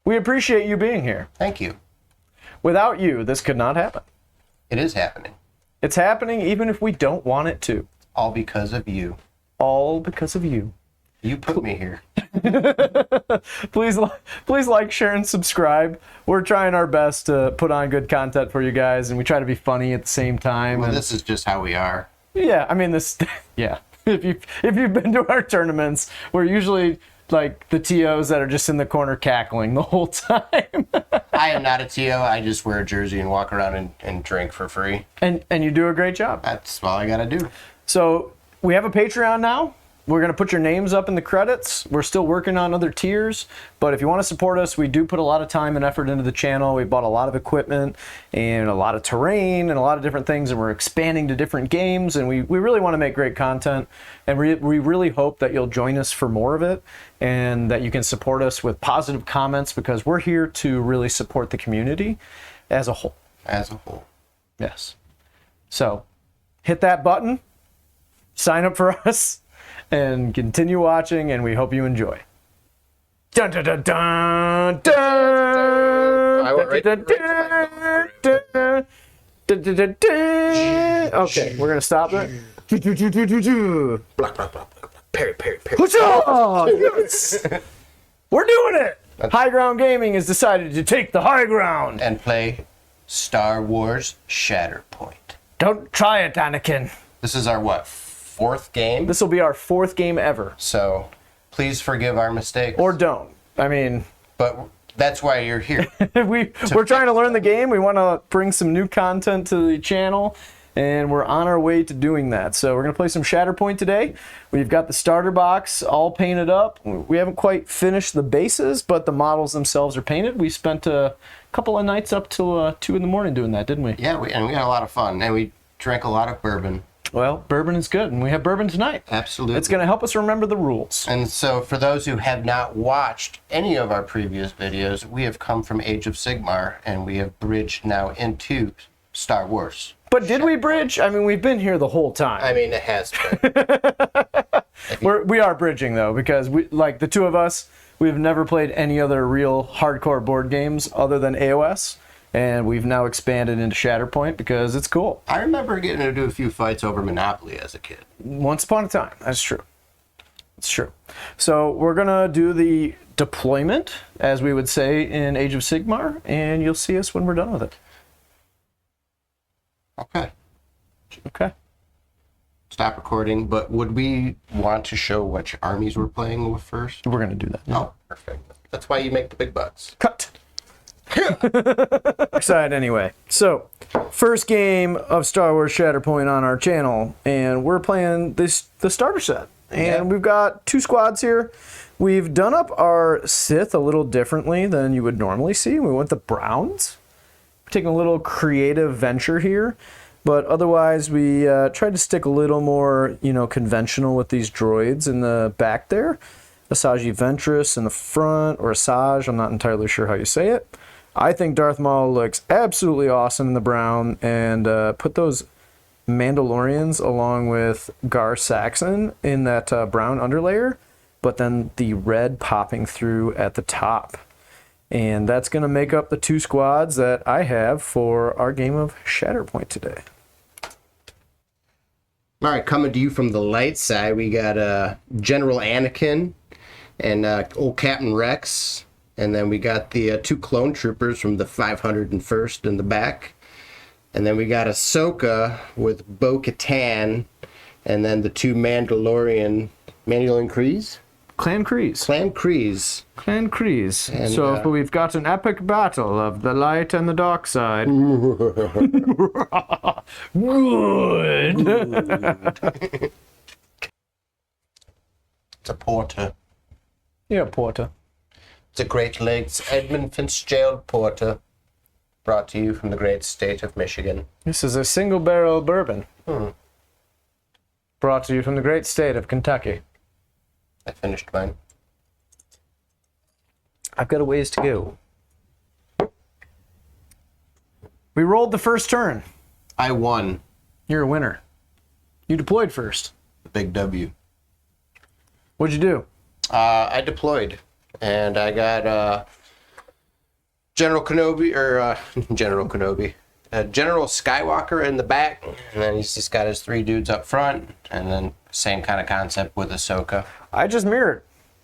We appreciate you being here. Thank you. Without you, this could not happen. It is happening. It's happening even if we don't want it to. All because of you. All because of you. You put me here. Please like, share, and subscribe. We're trying our best to put on good content for you guys, and we try to be funny at the same time. Well, and this is just how we are. yeah, I mean this. Yeah, if you've been to our tournaments, we're usually like the TOs that are just in the corner cackling the whole time. I am not a TO. I just wear a jersey and walk around and drink for free. And you do a great job. That's all I gotta do. So we have a Patreon now. We're going to put your names up in the credits. We're still working on other tiers, but if you want to support us, we do put a lot of time and effort into the channel. We bought a lot of equipment and a lot of terrain and a lot of different things, and we're expanding to different games, and we really want to make great content, and we really hope that you'll join us for more of it and that you can support us with positive comments, because we're here to really support the community as a whole. As a whole. Yes. So hit that button, sign up for us, and continue watching, and we hope you enjoy. Dun, dun, dun, dun, dun, I went right- dun, dun, dun, dun, dun, dun, dun. Okay, we're gonna stop it. Block, block, block, block. Parry, parry, parry. Yes! We're doing it! Highground Gaming has decided to take the high ground. And play Star Wars Shatterpoint. Don't try it, Anakin. This is our, what, 4th game? This will be our 4th game ever. So, please forgive our mistakes. Or don't. I mean... But that's why you're here. We're trying to learn the game. We want to bring some new content to the channel, and we're on our way to doing that. So we're going to play some Shatterpoint today. We've got the starter box all painted up. We haven't quite finished the bases, but the models themselves are painted. We spent a couple of nights up till 2 in the morning doing that, didn't we? Yeah, we had a lot of fun, and we drank a lot of bourbon. Well, bourbon is good, and we have bourbon tonight. Absolutely. It's going to help us remember the rules. And so for those who have not watched any of our previous videos, we have come from Age of Sigmar, and we have bridged now into Star Wars. But did we bridge? I mean, we've been here the whole time. I mean, it has been. We are bridging, though, because we, like the two of us, we've never played any other real hardcore board games other than AOS. And we've now expanded into Shatterpoint because it's cool. I remember getting to do a few fights over Monopoly as a kid. Once upon a time. That's true. It's true. So we're going to do the deployment, as we would say in Age of Sigmar, and you'll see us when we're done with it. Okay. Okay. Stop recording, but would we want to show which armies we're playing with first? We're going to do that. Oh, perfect. That's why you make the big bucks. Cut. Excited anyway. So, first game of Star Wars Shatterpoint on our channel, and we're playing the starter set. And we've got 2 squads here. We've done up our Sith a little differently than you would normally see. We went the Browns. We're taking a little creative venture here, but otherwise we tried to stick a little more, conventional with these droids in the back there. Asajj Ventress in the front, or Asajj, I'm not entirely sure how you say it. I think Darth Maul looks absolutely awesome in the brown, and put those Mandalorians along with Gar Saxon in that brown underlayer, but then the red popping through at the top. And that's going to make up the 2 squads that I have for our game of Shatterpoint today. All right, coming to you from the light side, we got General Anakin and old Captain Rex. And then we got the 2 clone troopers from the 501st in the back. And then we got Ahsoka with Bo-Katan. And then the 2 Mandalorian Kryze? Clan Kryze. Clan Kryze. Clan Kryze. And, so we've got an epic battle of the light and the dark side. Good. It's a porter. Yeah, porter. It's a Great Lakes Edmund Fitzgerald Porter, brought to you from the great state of Michigan. This is a single barrel bourbon. Brought to you from the great state of Kentucky. I finished mine. I've got a ways to go. We rolled the first turn. I won. You're a winner. You deployed first. The big W. What'd you do? I deployed, and I got General Kenobi, or General Kenobi. General Skywalker in the back, and then he's just got his 3 dudes up front, and then same kind of concept with Ahsoka. I just mirrored.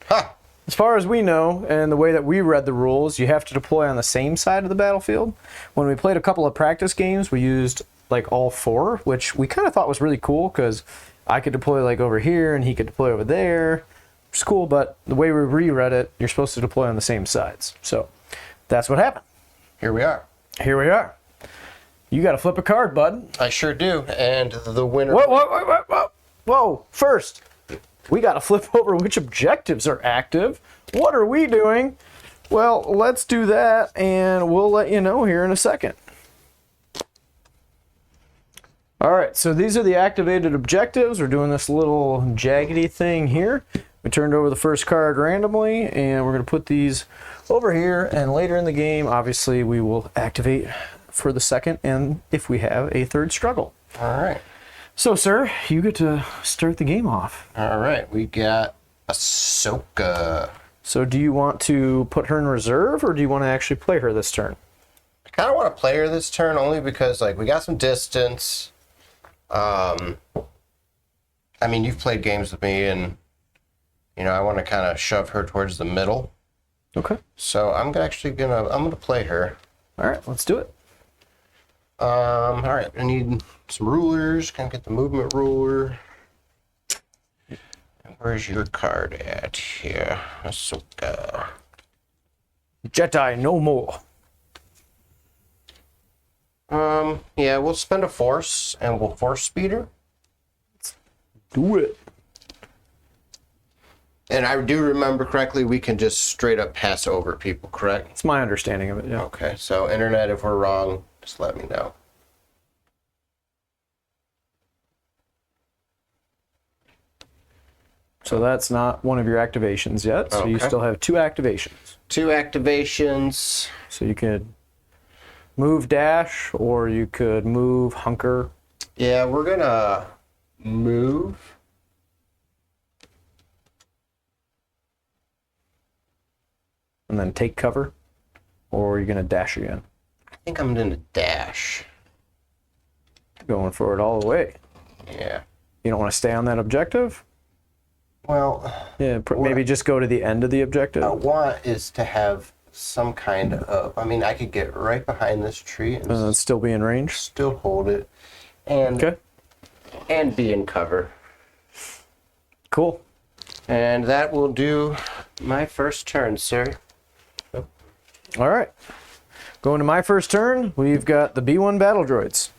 Huh. As far as we know, and the way that we read the rules, you have to deploy on the same side of the battlefield. When we played a couple of practice games, we used like all 4, which we kind of thought was really cool because I could deploy like over here and he could deploy over there. It's cool, but the way we reread it, you're supposed to deploy on the same sides. So that's what happened. Here we are. Here we are. You got to flip a card, bud. I sure do, and the winner... Whoa. First, we got to flip over which objectives are active. What are we doing? Well, let's do that, and we'll let you know here in a second. All right, so these are the activated objectives. We're doing this little jaggedy thing here. We turned over the first card randomly, and we're going to put these over here, and later in the game, obviously, we will activate for the second, and if we have a third struggle. All right. So, sir, you get to start the game off. All right, we got Ahsoka. So do you want to put her in reserve, or do you want to actually play her this turn? I kind of want to play her this turn only because, like, we got some distance. I mean, you've played games with me, and, you know, I want to kind of shove her towards the middle. Okay. So I'm gonna play her. All right, let's do it. All right, I need some rulers. Can I get the movement ruler? Where's your card at here? Ahsoka. Jedi no more. Yeah, we'll spend a force, and we'll force speed her. Do it. And I do remember correctly, we can just straight up pass over people, correct? It's my understanding of it, yeah. Okay, so internet, if we're wrong, just let me know. So that's not one of your activations yet, so you Okay. still have 2 activations. 2 activations. So you could move dash, or you could move hunker. Yeah, we're gonna move. And then take cover, or you're going to dash again. I think I'm gonna dash. Going for it all the way. Yeah. You don't want to stay on that objective? Well, Yeah, maybe just go to the end of the objective. I want is to have some kind of... I mean, I could get right behind this tree and Still be in range. still hold it. And, Okay, and be in cover. cool. And that will do my first turn, sir. All right. Going to my first turn, we've got the B1 battle droids.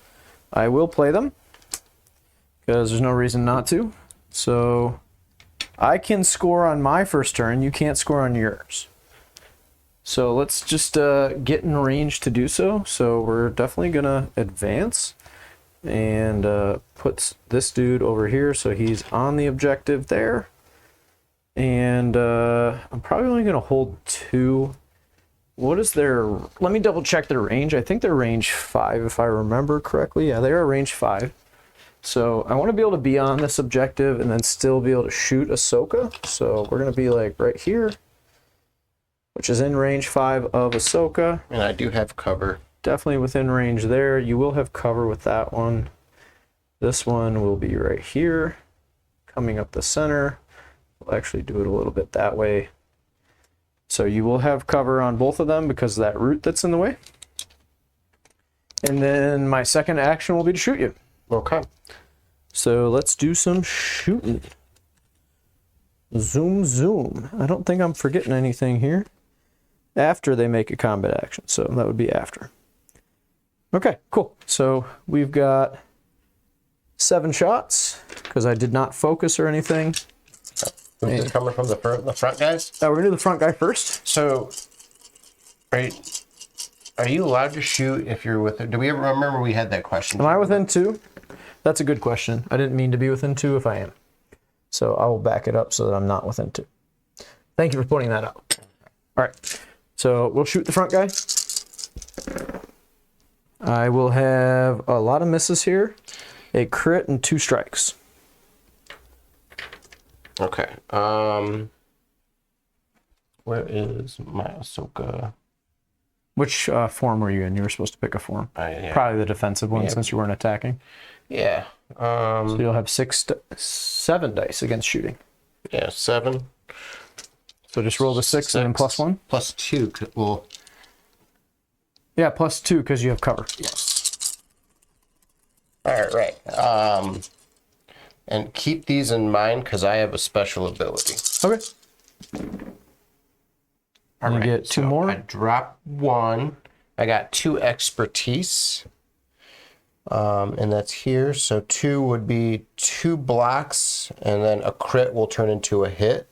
I will play them because there's no reason not to. So I can score on my first turn. You can't score on yours. So let's just get in range to do so. So we're definitely going to advance and put this dude over here so he's on the objective there. And I'm probably only going to hold 2. What is their... Let me double check their range. I think they're range 5 if I remember correctly. Yeah, they are range 5. So I want to be able to be on this objective and then still be able to shoot Ahsoka. So we're going to be like right here, which is in range 5 of Ahsoka. And I do have cover. Definitely within range there. You will have cover with that one. This one will be right here, coming up the center. We'll actually do it a little bit that way. So you will have cover on both of them because of that root that's in the way. And then my second action will be to shoot you. Okay. So let's do some shooting. Zoom, zoom. I don't think I'm forgetting anything here. After they make a combat action, so that would be after. Okay, cool. So we've got 7 shots because I did not focus or anything. Is this coming from the front guys? We're gonna do the front guy first. So, are you allowed to shoot if you're with it? Do we ever remember we had that question? Am I within 2? That's a good question. I didn't mean to be within 2 if I am. So I will back it up so that I'm not within 2. Thank you for pointing that out. All right. So we'll shoot the front guy. I will have a lot of misses here. A crit and 2 strikes. Okay. Where is my Ahsoka? Which form were you in? You were supposed to pick a form. Yeah. Probably the defensive one since you weren't attacking. Yeah. So you'll have 7 dice against shooting. Yeah, 7. So just roll the 6 and then +1. +2. Well, yeah, +2 because you have cover. yes. All right. And keep these in mind because I have a special ability. Okay. All you right, get 2 so more. I drop 1. I got 2 expertise. And that's here. So 2 would be 2 blocks, and then a crit will turn into a hit.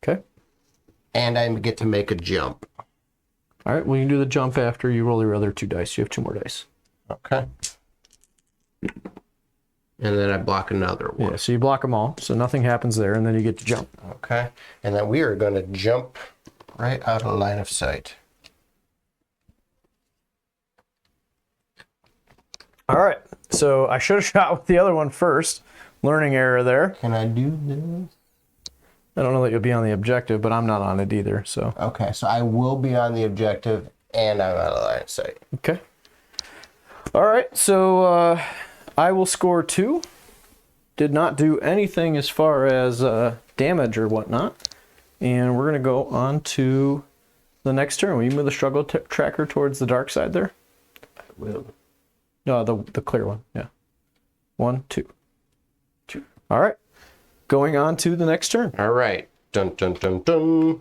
Okay. And I get to make a jump. All right. Well, you can do the jump after you roll your other 2 dice. You have 2 more dice. Okay. And then I block another one. Yeah. So you block them all. So nothing happens there, and then you get to jump. Okay. And then we are going to jump right out of line of sight. All right. So I should have shot with the other one first. Learning error there. Can I do this? I don't know that you'll be on the objective, but I'm not on it either. So Okay, so I will be on the objective, and I'm out of line of sight. okay. All right. So I will score 2. Did not do anything as far as damage or whatnot, and we're gonna go on to the next turn. Will you move the struggle tracker towards the dark side there? I will. No, the clear one. Yeah. 1, 2. 2. All right. Going on to the next turn. All right. Dun, dun, dun, dun.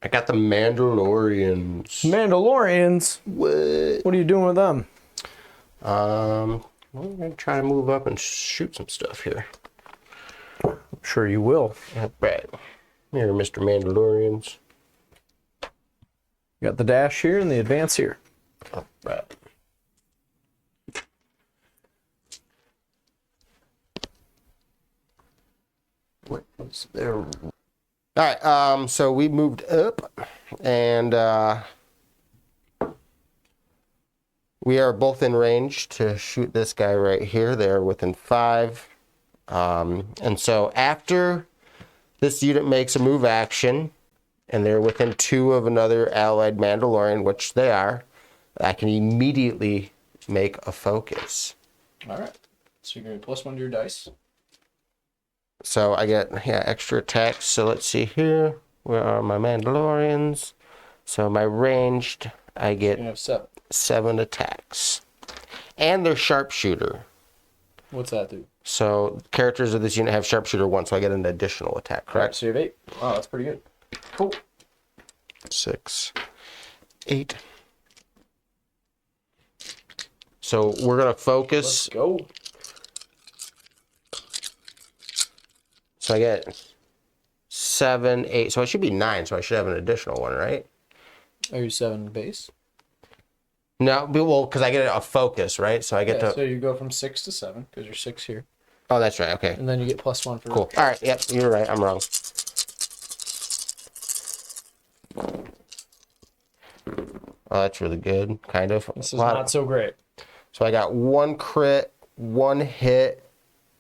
I got the Mandalorians. Mandalorians. What are you doing with them? Well, I'm going to try to move up and shoot some stuff here. I'm sure you will. All right. Here, Mr. Mandalorians. You got the dash here and the advance here. All right. What is there? All right, so we moved up, and we are both in range to shoot this guy right here. They're within 5. And so after this unit makes a move action, and they're within 2 of another allied Mandalorian, which they are, I can immediately make a focus. All right. So you're going to +1 to your dice. So I get extra attacks. So let's see here. Where are my Mandalorians? So my ranged, I get You have 7. 7 attacks. And they're sharpshooter. What's that do? So characters of this unit have sharpshooter 1, so I get an additional attack, correct? So you have 8. Wow, that's pretty good. Cool. 6, 8. So we're going to focus. Let's go. So I get 7, 8. So it should be 9, so I should have an additional one, right? Are you 7 base? No, well, because I get a focus, right? So I get to. So you go from 6 to 7 because you're 6 here. Oh, that's right. Okay. And then you get +1 for Cool. All right. Yep. You're right. I'm wrong. Oh, that's really good. Kind of. This is not so great. So I got 1 crit, 1 hit,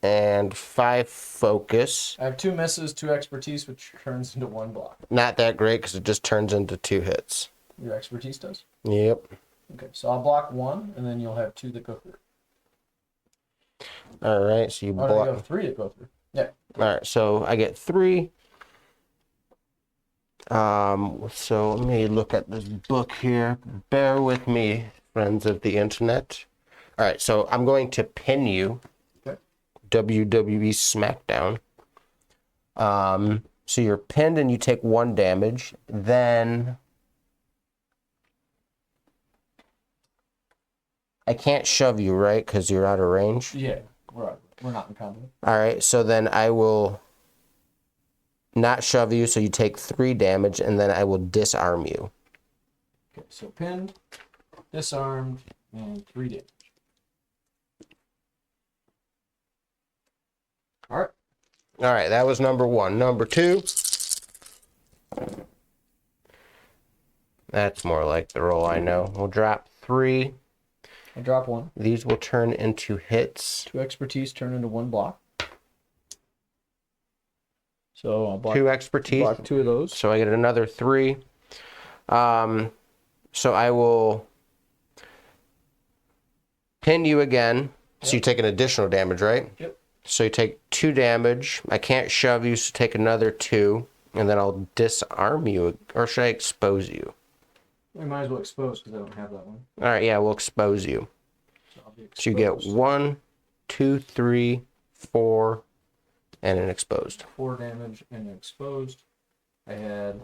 and 5 focus. I have 2 misses, 2 expertise, which turns into 1 block. Not that great because it just turns into 2 hits. Your expertise does? Yep. Okay, so I'll block 1, and then you'll have 2 that go through. All right. So you Oh, no, block. you have 3 that go through. Yeah. All right. So I get 3. So let me look at this book here. Bear with me, friends of the internet. All right. So I'm going to pin you. Okay. WWE SmackDown. So you're pinned and you take 1 damage. Then I can't shove you, right? Because you're out of range. Yeah, we're not in combat. All right. So then I will not shove you. So you take 3 damage, and then I will disarm you. Okay, so pinned, disarmed, and 3 damage. All right. All right, that was number 1. Number 2. That's more like the roll I know. We'll drop 3. I'll drop 1. These will turn into hits. 2 expertise turn into 1 block. So I'll block 2 expertise. block 2 of those. So I get another 3. So I will pin you again. So you take an additional damage, right? Yep. So you take 2 damage. I can't shove you, so take another 2. And then I'll disarm you. Or should I expose you? We might as well expose because I don't have that one. All right, yeah, we'll expose you. So I'll be exposed. So you get 1, 2, 3, 4, and an exposed. 4 damage and exposed. I had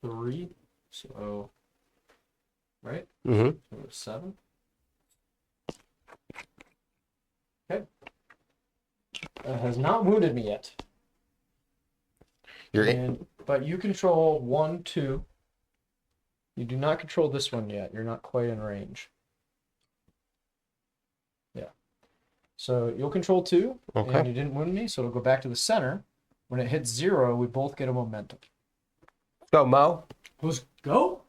3, so right? Mm-hmm. So it was 7. Okay. Has not wounded me yet. But you control 1, 2. You do not control this one yet. You're not quite in range. Yeah. So you'll control 2, Okay. and you didn't wound me, so it'll go back to the center. When it hits 0, we both get a momentum. Go, Mo. Let's go.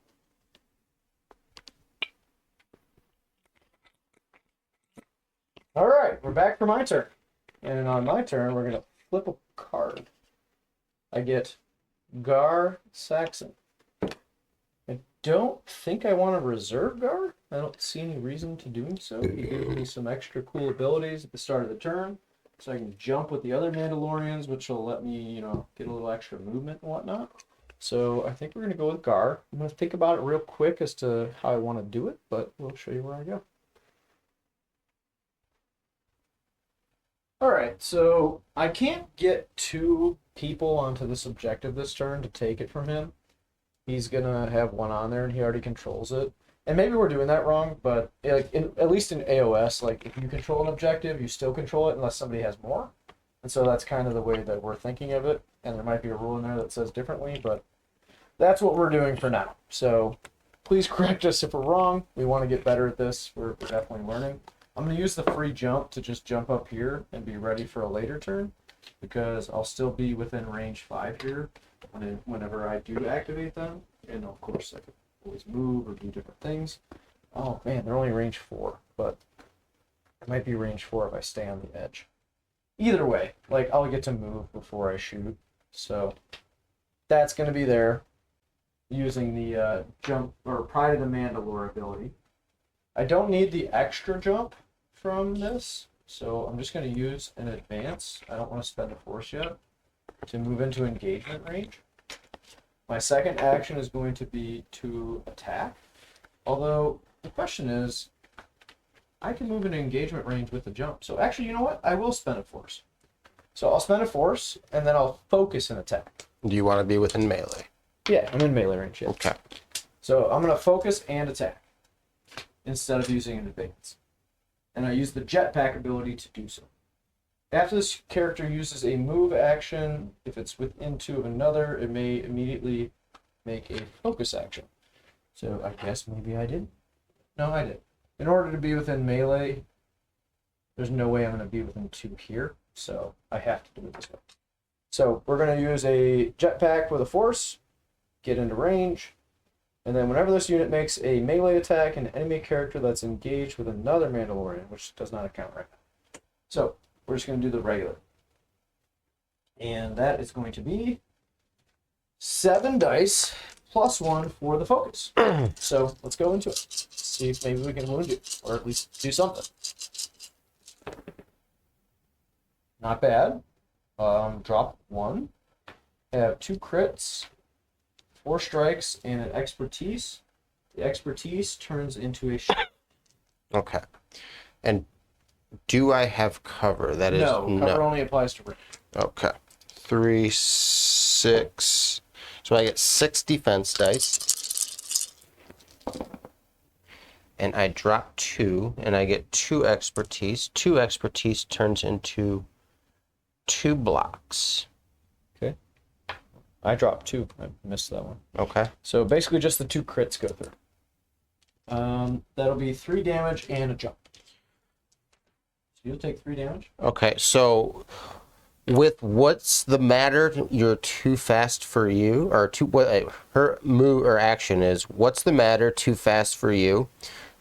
All right, we're back for my turn. And on my turn, we're going to flip a card. I get Gar Saxon. I don't think I want to reserve Gar. I don't see any reason to doing so. He gives me some extra cool abilities at the start of the turn, so I can jump with the other Mandalorians, which will let me, get a little extra movement and whatnot. So I think we're going to go with Gar. I'm going to think about it real quick as to how I want to do it, but we'll show you where I go. All right, so I can't get 2 people onto this objective this turn to take it from him. He's gonna have 1 on there, and he already controls it. And maybe we're doing that wrong, but at least in AOS, like if you control an objective, you still control it unless somebody has more. And so that's kind of the way that we're thinking of it. And there might be a rule in there that says differently, but that's what we're doing for now. So please correct us if we're wrong. We want to get better at this. We're definitely learning. I'm going to use the free jump to just jump up here and be ready for a later turn, because I'll still be within range 5 here whenever I do activate them. And of course, I can always move or do different things. Oh man, they're only range 4, but it might be range 4 if I stay on the edge. Either way, I'll get to move before I shoot. So that's going to be there using the jump or Pride of the Mandalore ability. I don't need the extra jump from this, so I'm just going to use an advance. I don't want to spend a force yet to move into engagement range. My second action is going to be to attack, although the question is, I can move into engagement range with the jump. So actually, you know what? I will spend a force. So I'll spend a force, and then I'll focus and attack. Do you want to be within melee? Yeah, I'm in melee range, yeah. Okay. So I'm going to focus and attack instead of using an advance. And I use the jetpack ability to do so. After this character uses a move action, if it's within 2 of another, it may immediately make a focus action. So I guess maybe I did. No, I did. In order to be within melee, there's no way I'm going to be within 2 here, so I have to do it this way. So we're going to use a jetpack with a force, get into range, and then whenever this unit makes a melee attack, an enemy character that's engaged with another Mandalorian, which does not account right now. So we're just going to do the regular. And that is going to be 7 dice plus 1 for the focus. So let's go into it. See if maybe we can wound you, or at least do something. Not bad. Drop 1. Have 2 crits, 4 strikes, and an expertise. The expertise turns into a shield. Okay. And do I have cover? That is no. Cover only applies to range. Okay. 3, 6. So I get 6 defense dice. And I drop 2, and I get 2 expertise. 2 expertise turns into 2 blocks. Okay. I dropped 2. I missed that one. Okay. So basically just the 2 crits go through. That'll be 3 damage and a jump. So you'll take 3 damage. Okay, so with what's the matter, you're too fast for you, or what her move or action is, what's the matter, too fast for you.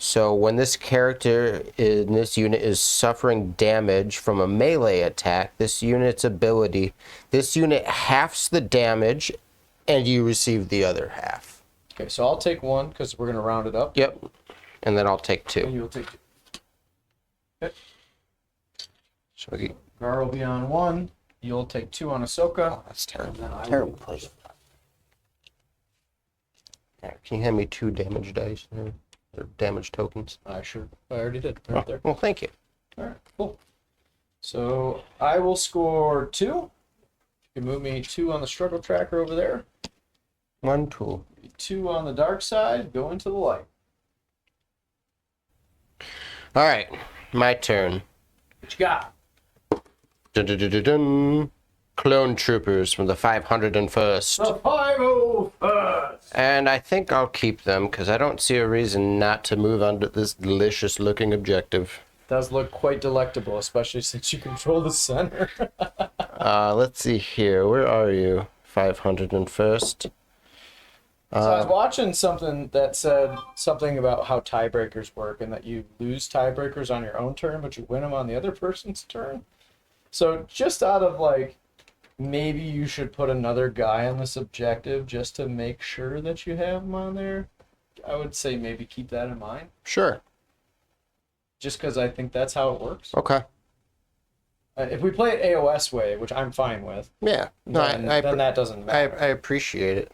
So when this character in this unit is suffering damage from a melee attack, this unit halves the damage And you receive the other half. Okay, so I'll take 1 because we're going to round it up. Yep. And then I'll take 2. And you'll take 2. Okay. So we, Gar will be on 1. You'll take 2 on Ahsoka. oh, that's terrible. And then I Terrible will- place. Can you hand me 2 damage dice there? Or damage tokens? I already did. Right there. Well, thank you. All right, cool. So I will score 2. You can move me 2 on the struggle tracker over there. 1 tool. 2 on the dark side. Go into the light. All right, my turn. What you got? Dun, dun, dun, dun, dun. Clone troopers from the 501st. The 501st. And I think I'll keep them because I don't see a reason not to move on to this delicious looking objective. Does look quite delectable, especially since you control the center. Let's see here. Where are you? 501st. So I was watching something that said something about how tiebreakers work and that you lose tiebreakers on your own turn, but you win them on the other person's turn. So just out of like, maybe you should put another guy on this objective just to make sure that you have him on there. I would say maybe keep that in mind. Sure. Just because I think that's how it works. Okay. If we play it AOS way, which I'm fine with, Yeah. No, then that doesn't I matter. appreciate it.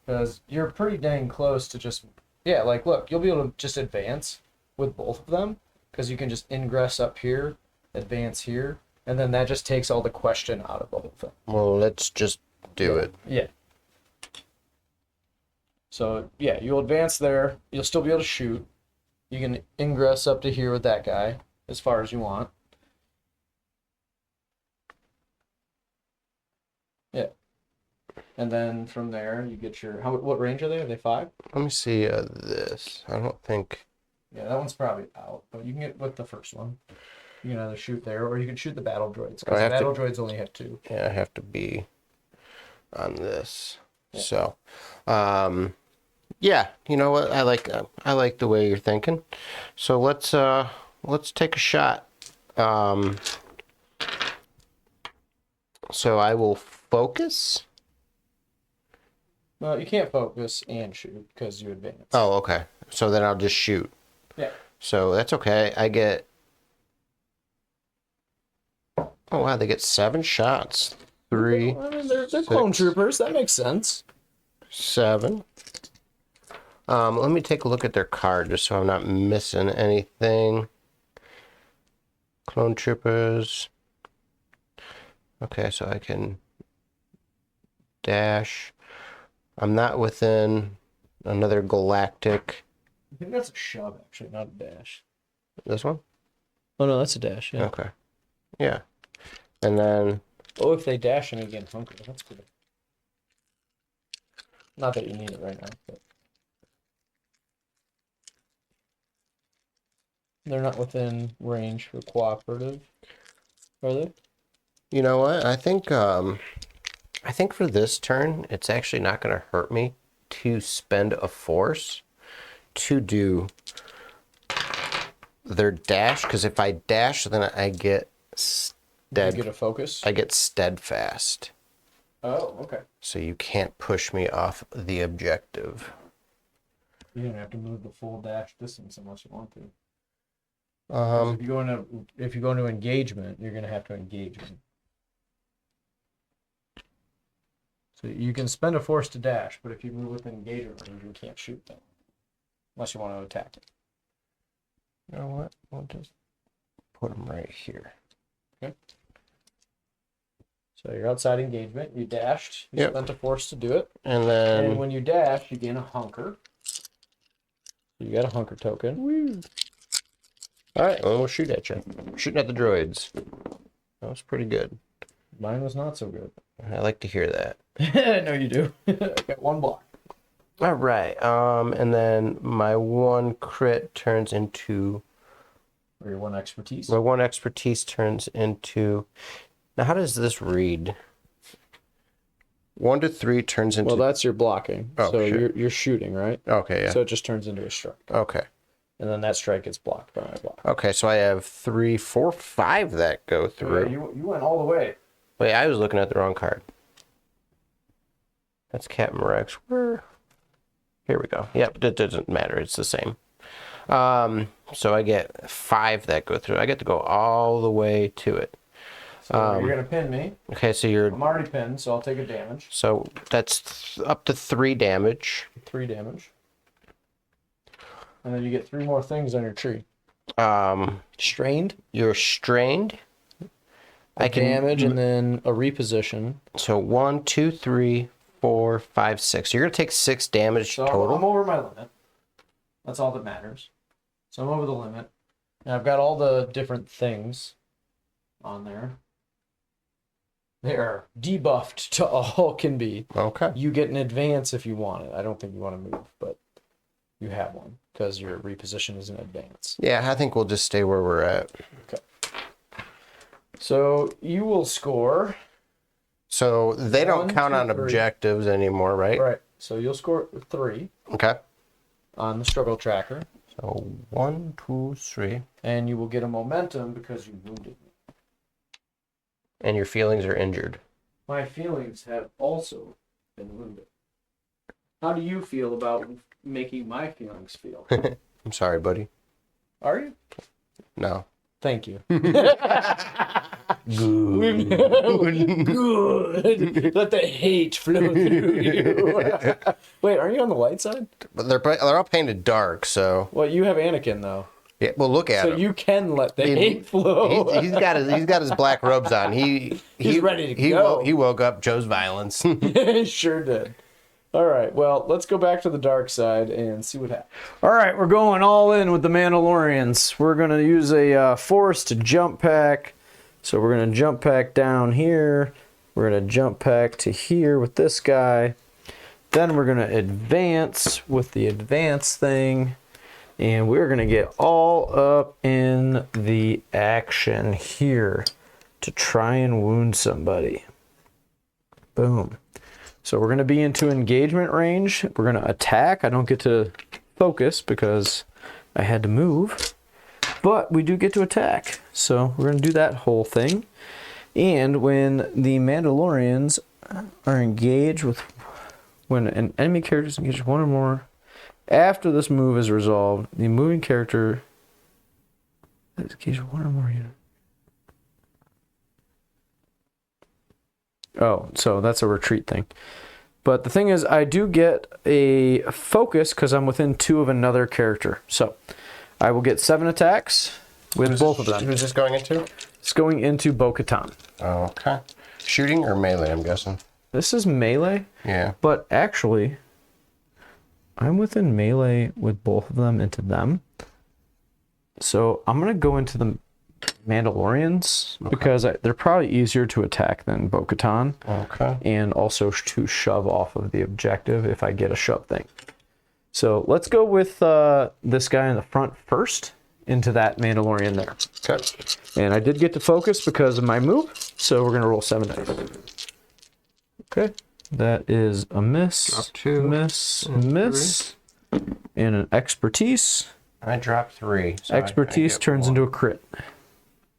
Because you're pretty dang close to just, yeah, like, look, you'll be able to just advance with both of them, because you can just ingress up here, advance here, and then that just takes all the question out of the whole thing. Well, let's just do it. Yeah. So, yeah, you'll advance there. You'll still be able to shoot. You can ingress up to here with that guy, as far as you want. Yeah. And then from there, you get your... What range are they? Are they 5? Let me see this. I don't think... Yeah, that one's probably out, but you can get with the first one. You can either shoot there, or you can shoot the battle droids, because the battle droids only have 2. Yeah, I have to be on this. Yeah. So, yeah, you know what? I like the way you're thinking. So let's take a shot. So I will focus. Well, you can't focus and shoot because you advance. Oh, okay. So then I'll just shoot. Yeah. So that's okay. I get... Oh, wow, they get 7 shots. 3, I mean, they're clone troopers. That makes sense. 7. Let me take a look at their card just so I'm not missing anything. Clone troopers. Okay, so I can dash. I'm not within another galactic. I think that's a shove, actually, not a dash. This one? Oh, no, that's a dash, yeah. Okay. Yeah. And then... Oh, if they dash and again hunker, that's good. Not that you need it right now, but... They're not within range for cooperative, are they? You know what? I think for this turn, it's actually not going to hurt me to spend a force to do their dash, because if I dash, then I get You get a focus? I get steadfast. Oh, okay. So you can't push me off the objective. You don't have to move the full dash distance unless you want to. If you go into engagement, you're gonna have to engage them. So you can spend a force to dash, but if you move within engagement range, you can't shoot them unless you want to attack it. You know what? We'll just put them right here. Okay. So you're outside engagement. You dashed. You Yep. spent a force to do it. And then... And when you dash, you gain a hunker. You got a hunker token. Woo. All right, well, we'll shoot at you. Shooting at the droids. That was pretty good. Mine was not so good. I like to hear that. No, you do. I got 1 block. All right. And then my 1 crit turns into... Or your 1 expertise. My 1 expertise turns into... Now, how does this read? 1 to 3 turns into... Well, that's your blocking. Oh, so sure. you're shooting, right? Okay, yeah. So it just turns into a strike. Okay. And then that strike gets blocked by my block. Okay, so I have 3, 4, 5 that go through. You went all the way. Wait, I was looking at the wrong card. That's Captain Rex. Where? Here we go. Yep, it doesn't matter. It's the same. So I get 5 that go through. I get to go all the way to it. So you're gonna pin me. Okay, so I'm already pinned, so I'll take a damage. So that's up to 3 damage. 3 damage. And then you get 3 more things on your tree. Strained. You're strained. I can damage and then a reposition. So 1, 2, 3, 4, 5, 6. So you're gonna take 6 damage total. I'm over my limit. That's all that matters. So I'm over the limit. And I've got all the different things on there. They are debuffed to all can be. Okay. You get an advance if you want it. I don't think you want to move, but you have one because your reposition is an advance. Yeah, I think we'll just stay where we're at. Okay. So you will score. So they don't 1, count 2, on 3. objectives anymore, right? Right. So you'll score 3 Okay. on the struggle tracker. So 1, 2, 3. And you will get a momentum because you wounded me. And your feelings are injured. My feelings have also been wounded. How do you feel about making my feelings feel? I'm sorry, buddy. Are you? No. Thank you. Good. Good. Let the hate flow through you. Wait, are you on the light side? But they're all painted dark, so. Well, you have Anakin though. Yeah. Well, look at So him. you can let the hate flow. He's got his black robes on. He's ready to go. He woke up Joe's violence. He sure did. All right, well, let's go back to the dark side and see what happens. All right, we're going all in with the Mandalorians. We're going to use a force to jump pack. So we're going to jump pack down here. We're going to jump pack to here with this guy. Then we're going to advance with the advance thing. And we're going to get all up in the action here to try and wound somebody. Boom. So we're going to be into engagement range. We're going to attack. I don't get to focus because I had to move. But we do get to attack. So we're going to do that whole thing. And when the Mandalorians are engaged with... When an enemy character is engaged with one or more... After this move is resolved, the moving character is engaged with one or more units. Oh, so that's a retreat thing. But the thing is, I do get a focus because I'm within 2 of another character. So I will get 7 attacks with both of them. Who's this going into? It's going into Bo-Katan. Okay. Shooting or melee, I'm guessing. This is melee. Yeah. But actually, I'm within melee with both of them into them. So I'm going to go into the Mandalorians because they're probably easier to attack than Bo-Katan. Okay. And also to shove off of the objective if I get a shove thing. So let's go with this guy in the front first into that Mandalorian there. Okay. And I did get to focus because of my move, so we're going to roll 7 dice. Okay. That is a miss, Drop 2, miss, miss, and an expertise. I dropped 3. So Expertise I turns 1. into a crit.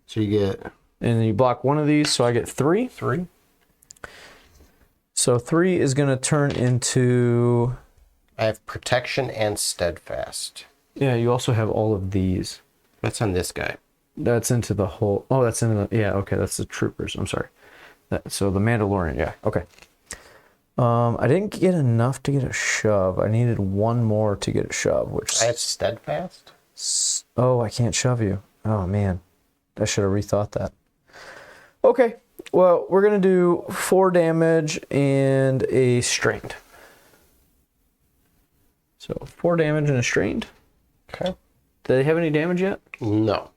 So you get... And then you block one of these, so I get 3. 3. So 3 is going to turn into... I have protection and steadfast. Yeah, you also have all of these. That's on this guy. That's into the whole... Oh, that's into the... Yeah, okay, that's the troopers. I'm sorry. So the Mandalorian, yeah, okay. I didn't get enough to get a shove. I needed 1 more to get a shove, which... I have steadfast? Oh, I can't shove you. Oh, man. I should have rethought that. Okay, well, we're going to do 4 damage and a strained. So 4 damage and a strained. Okay. Do they have any damage yet? No.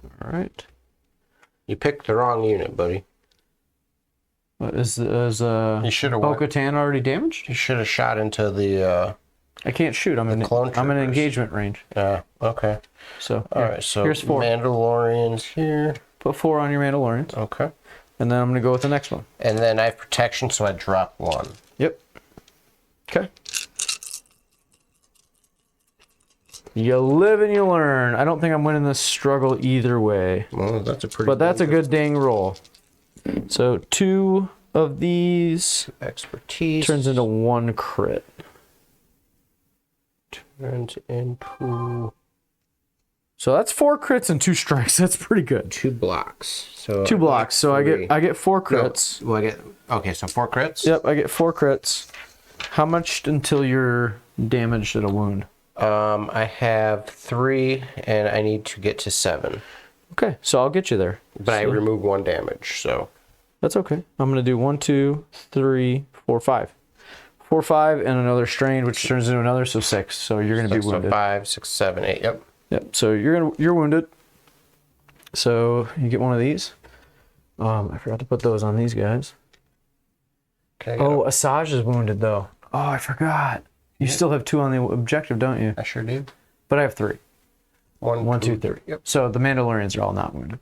All right. You picked the wrong unit, buddy. What, is You should have Bo-Katan already damaged? You should have shot into the... I can't shoot. I'm in troopers. engagement range. Okay. So All right, so here's 4. Mandalorians here. Put 4 on your Mandalorians. Okay. And then I'm going to go with the next one. And then I have protection, so I drop 1. Yep. Okay. You live and you learn. I don't think I'm winning this struggle either way. Well, that's a pretty... But that's a good dang roll. So 2 of these Expertise. turns into 1 crit. Turns into So that's 4 crits and 2 strikes. That's pretty good. 2 blocks. So 2 blocks. So I get 4 crits. No, well, I get okay. So 4 crits. Yep, I get 4 crits. How much until you're damaged at a wound? I have 3, and I need to get to 7. Okay, so I'll get you there. But I remove 1 damage, so That's okay. I'm gonna do 1, 2, 3, 4, 5. 4, 5, and another strain, which turns into another, so 6. So you're gonna be wounded. 5, 6, 7, 8. Yep. Yep. So you're wounded. So you get one of these. I forgot to put those on these guys. Okay. Oh, Asajj is wounded though. Oh, I forgot. You still have 2 on the objective, don't you? I sure do. But I have 3. 1, 2, 3. Yep. So the Mandalorians are all not wounded.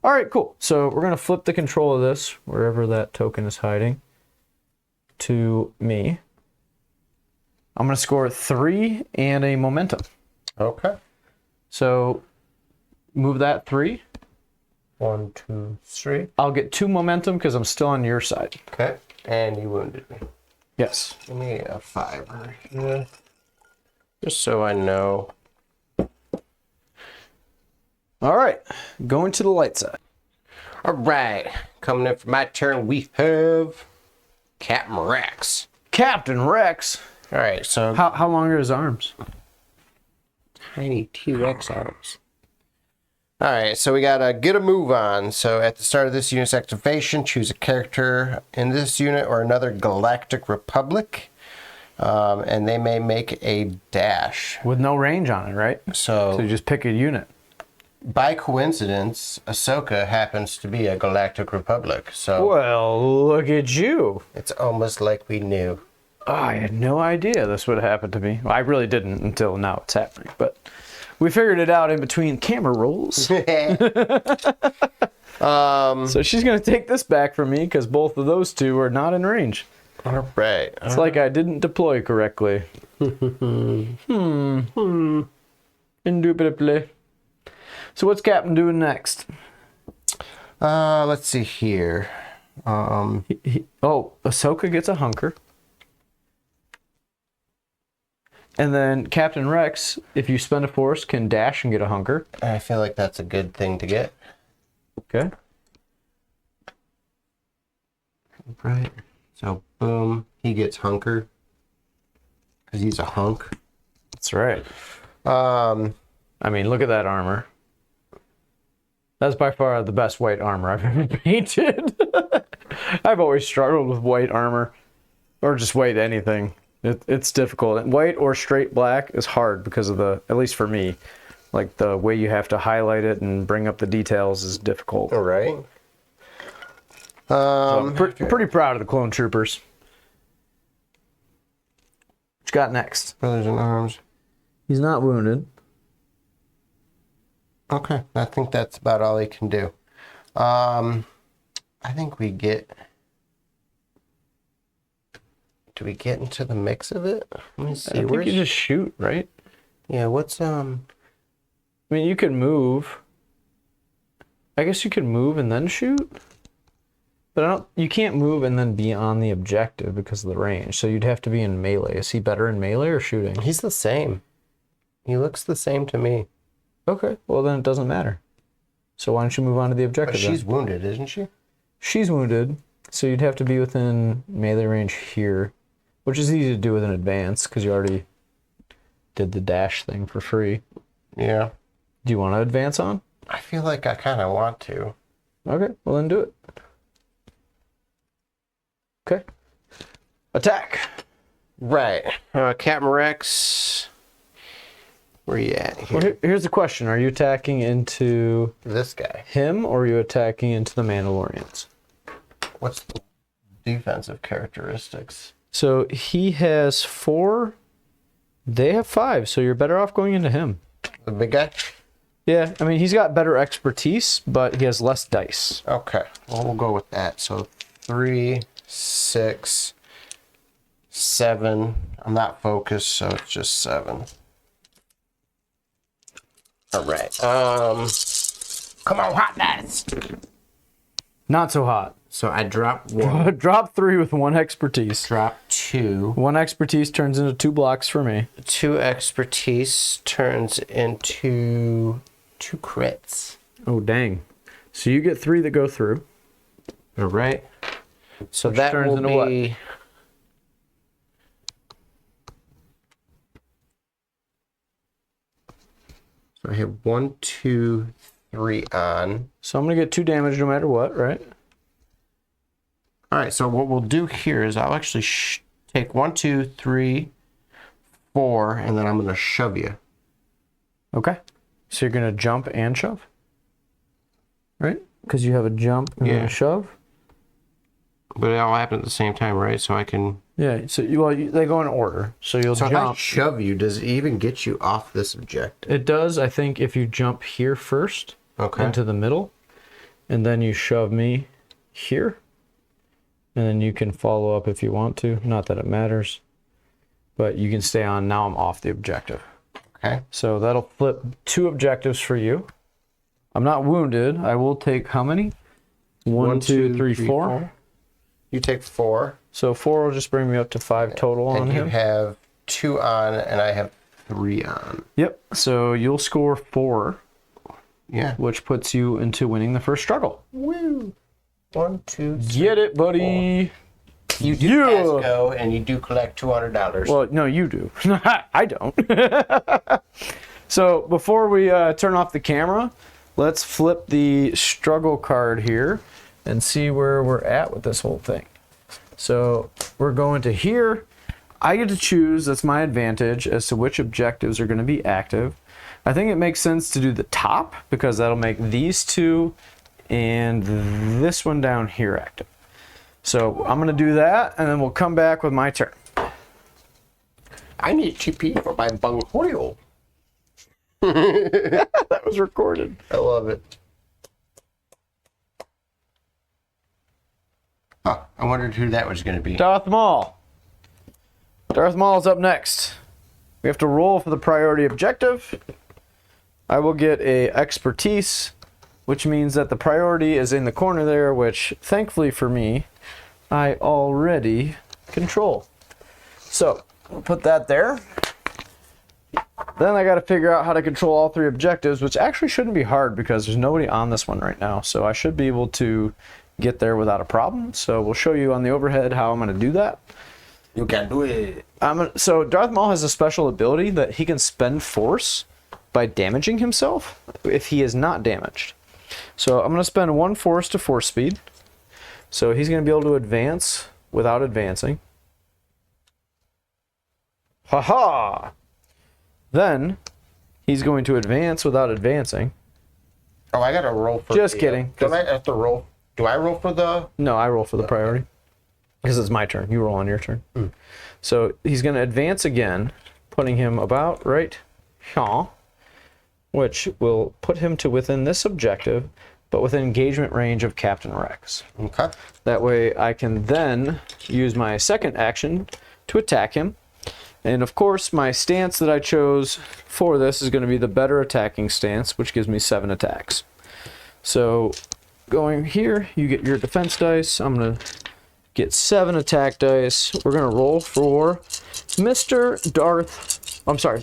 All right, cool. So we're gonna flip the control of this wherever that token is hiding to me. I'm gonna score 3 and a momentum. Okay. So move that 3. 1, 2, 3. I'll get 2 momentum because I'm still on your side. Okay. And you wounded me. Yes. Give me a 5 right here. Just so I know. All right. Going to the light side. All right. Coming in for my turn, we have Captain Rex. Captain Rex. All right. So How long are his arms? tiny T-Rex arms. All right, so we gotta get a move on. So at the start of this unit's activation, choose a character in this unit or another Galactic Republic, and they may make a dash. With no range on it, right? So you just pick a unit. By coincidence, Ahsoka happens to be a Galactic Republic, so Well, look at you. it's almost like we knew. Oh, I had no idea this would happen to me. Well, I really didn't until now it's happening, but we figured it out in between camera rolls. So she's going to take this back from me because both of those 2 are not in range. All right. It's like I didn't deploy correctly. Indubitably. So what's Captain doing next? Let's see here. Ahsoka gets a hunker. And then Captain Rex, if you spend a force, can dash and get a hunker. I feel like that's a good thing to get. Okay. Right. So, boom, he gets hunker. Because he's a hunk. That's right. Um, I mean, look at that armor. That's by far the best white armor I've ever painted. I've always struggled with white armor. Or just white anything. It's difficult. White or straight black is hard because of at least for me, like the way you have to highlight it and bring up the details is difficult. all right. Pretty proud of the clone troopers. What you got next? Brothers in arms. He's not wounded. Okay, I think that's about all he can do. I think we get... Do we get into the mix of it? Let me see. I think you just shoot, right? Yeah, what's... I mean, you can move. I guess you can move and then shoot. But you can't move and then be on the objective because of the range. So you'd have to be in melee. Is he better in melee or shooting? He's the same. He looks the same to me. Okay, well then it doesn't matter. So why don't you move on to the But objective she's then? wounded, isn't she? She's wounded, so you'd have to be within melee range here, which is easy to do with an advance because you already did the dash thing for free. Yeah. Do you want to advance on? I feel like I kind of want to. Okay, well then do it. Okay. Attack. Right. Captain Rex. Where you at here? Well, here's the question. Are you attacking into This guy. him or are you attacking into the Mandalorians? What's the defensive characteristics? So he has 4. They have 5, so you're better off going into him. The big guy? Yeah, I mean, he's got better expertise, but he has less dice. Okay. Well, we'll go with that. So 3, 6, 7. I'm not focused, so it's just 7. All right. Come on, hot nuts. Not so hot. So I drop 1. Drop 3 with 1 expertise. Drop 2. 1 expertise turns into 2 blocks for me. 2 expertise turns into 2 crits. Oh, dang. So you get 3 that go through. All right. So Which that turns will into be... what? So I have 1, 2, 3 on. So I'm going to get 2 damage no matter what, right? All right, so what we'll do here is I'll actually take 1, 2, 3, 4, and then I'm going to shove you. Okay. So you're going to jump and shove? Right? Because you have a jump and then a shove? But it all happened at the same time, right? So I can... Yeah, so they go in order. So you'll So if I jump. shove you, does it even get you off this objective? It does, I think, if you jump here first into the middle, and then you shove me here, and then you can follow up if you want to. Not that it matters, but you can stay on. Now I'm off the objective. Okay. So that'll flip 2 objectives for you. I'm not wounded. I will take how many? 1, 2, 3, 4. You take 4. So 4 will just bring me up to 5 total on and him. you have 2 on, and I have 3 on. Yep. So you'll score 4. Yeah. Which puts you into winning the first struggle. Woo! 1, 2, 3, Get it, buddy. 4. You do go, and you do collect $200. Well, no, you do. I don't. So before we turn off the camera, let's flip the struggle card here and see where we're at with this whole thing. So we're going to here. I get to choose. That's my advantage as to which objectives are going to be active. I think it makes sense to do the top because that'll make these 2 and this one down here active. So I'm going to do that, and then we'll come back with my turn. I need TP for my bunghole. That was recorded. I love it. Huh, I wondered who that was going to be. Darth Maul. Darth Maul's up next. We have to roll for the priority objective. I will get a expertise, which means that the priority is in the corner there, which thankfully for me, I already control. So we'll put that there. Then I got to figure out how to control all 3 objectives, which actually shouldn't be hard because there's nobody on this one right now. So I should be able to get there without a problem. So we'll show you on the overhead how I'm going to do that. You can do it. So Darth Maul has a special ability that he can spend force by damaging himself if he is not damaged. So I'm going to spend 1 force to force speed. So he's going to be able to advance without advancing. Ha-ha! Then he's going to advance without advancing. Oh, I got to roll for Just kidding. Don't I have to roll? Do I roll for the... No, I roll for the priority. Because it's my turn. You roll on your turn. So he's going to advance again, putting him about right here, which will put him to within this objective, but within engagement range of Captain Rex. Okay. That way I can then use my second action to attack him. And of course, my stance that I chose for this is going to be the better attacking stance, which gives me 7 attacks. So going here, you get your defense dice. I'm going to get 7 attack dice. We're going to roll for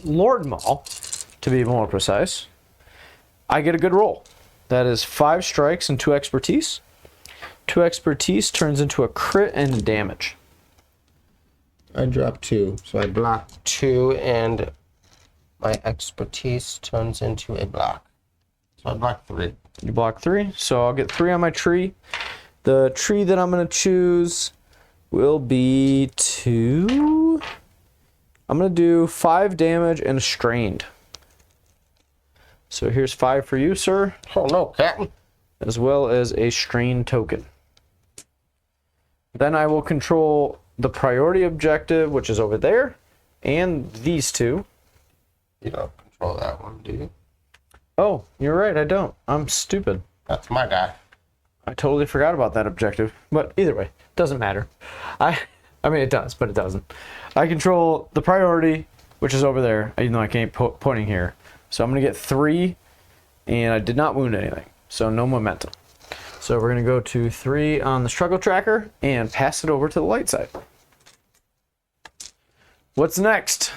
Lord Maul, to be more precise. I get a good roll. That is 5 strikes and 2 expertise. 2 expertise turns into a crit and damage. I dropped 2, so I block 2, and my expertise turns into a block. So I block 3. You block 3, so I'll get 3 on my tree. The tree that I'm going to choose will be 2. I'm going to do 5 damage and strained. So here's 5 for you, sir. Oh no, Captain. As well as a strain token. Then I will control the priority objective, which is over there, and these 2. You don't control that one, do you? Oh, you're right, I don't. I'm stupid. That's my guy. I totally forgot about that objective. But either way, doesn't matter. I mean, it does, but it doesn't. I control the priority, which is over there, even though I can't pointing here. So I'm going to get 3, and I did not wound anything. So no momentum. So we're going to go to 3 on the struggle tracker and pass it over to the light side. What's next?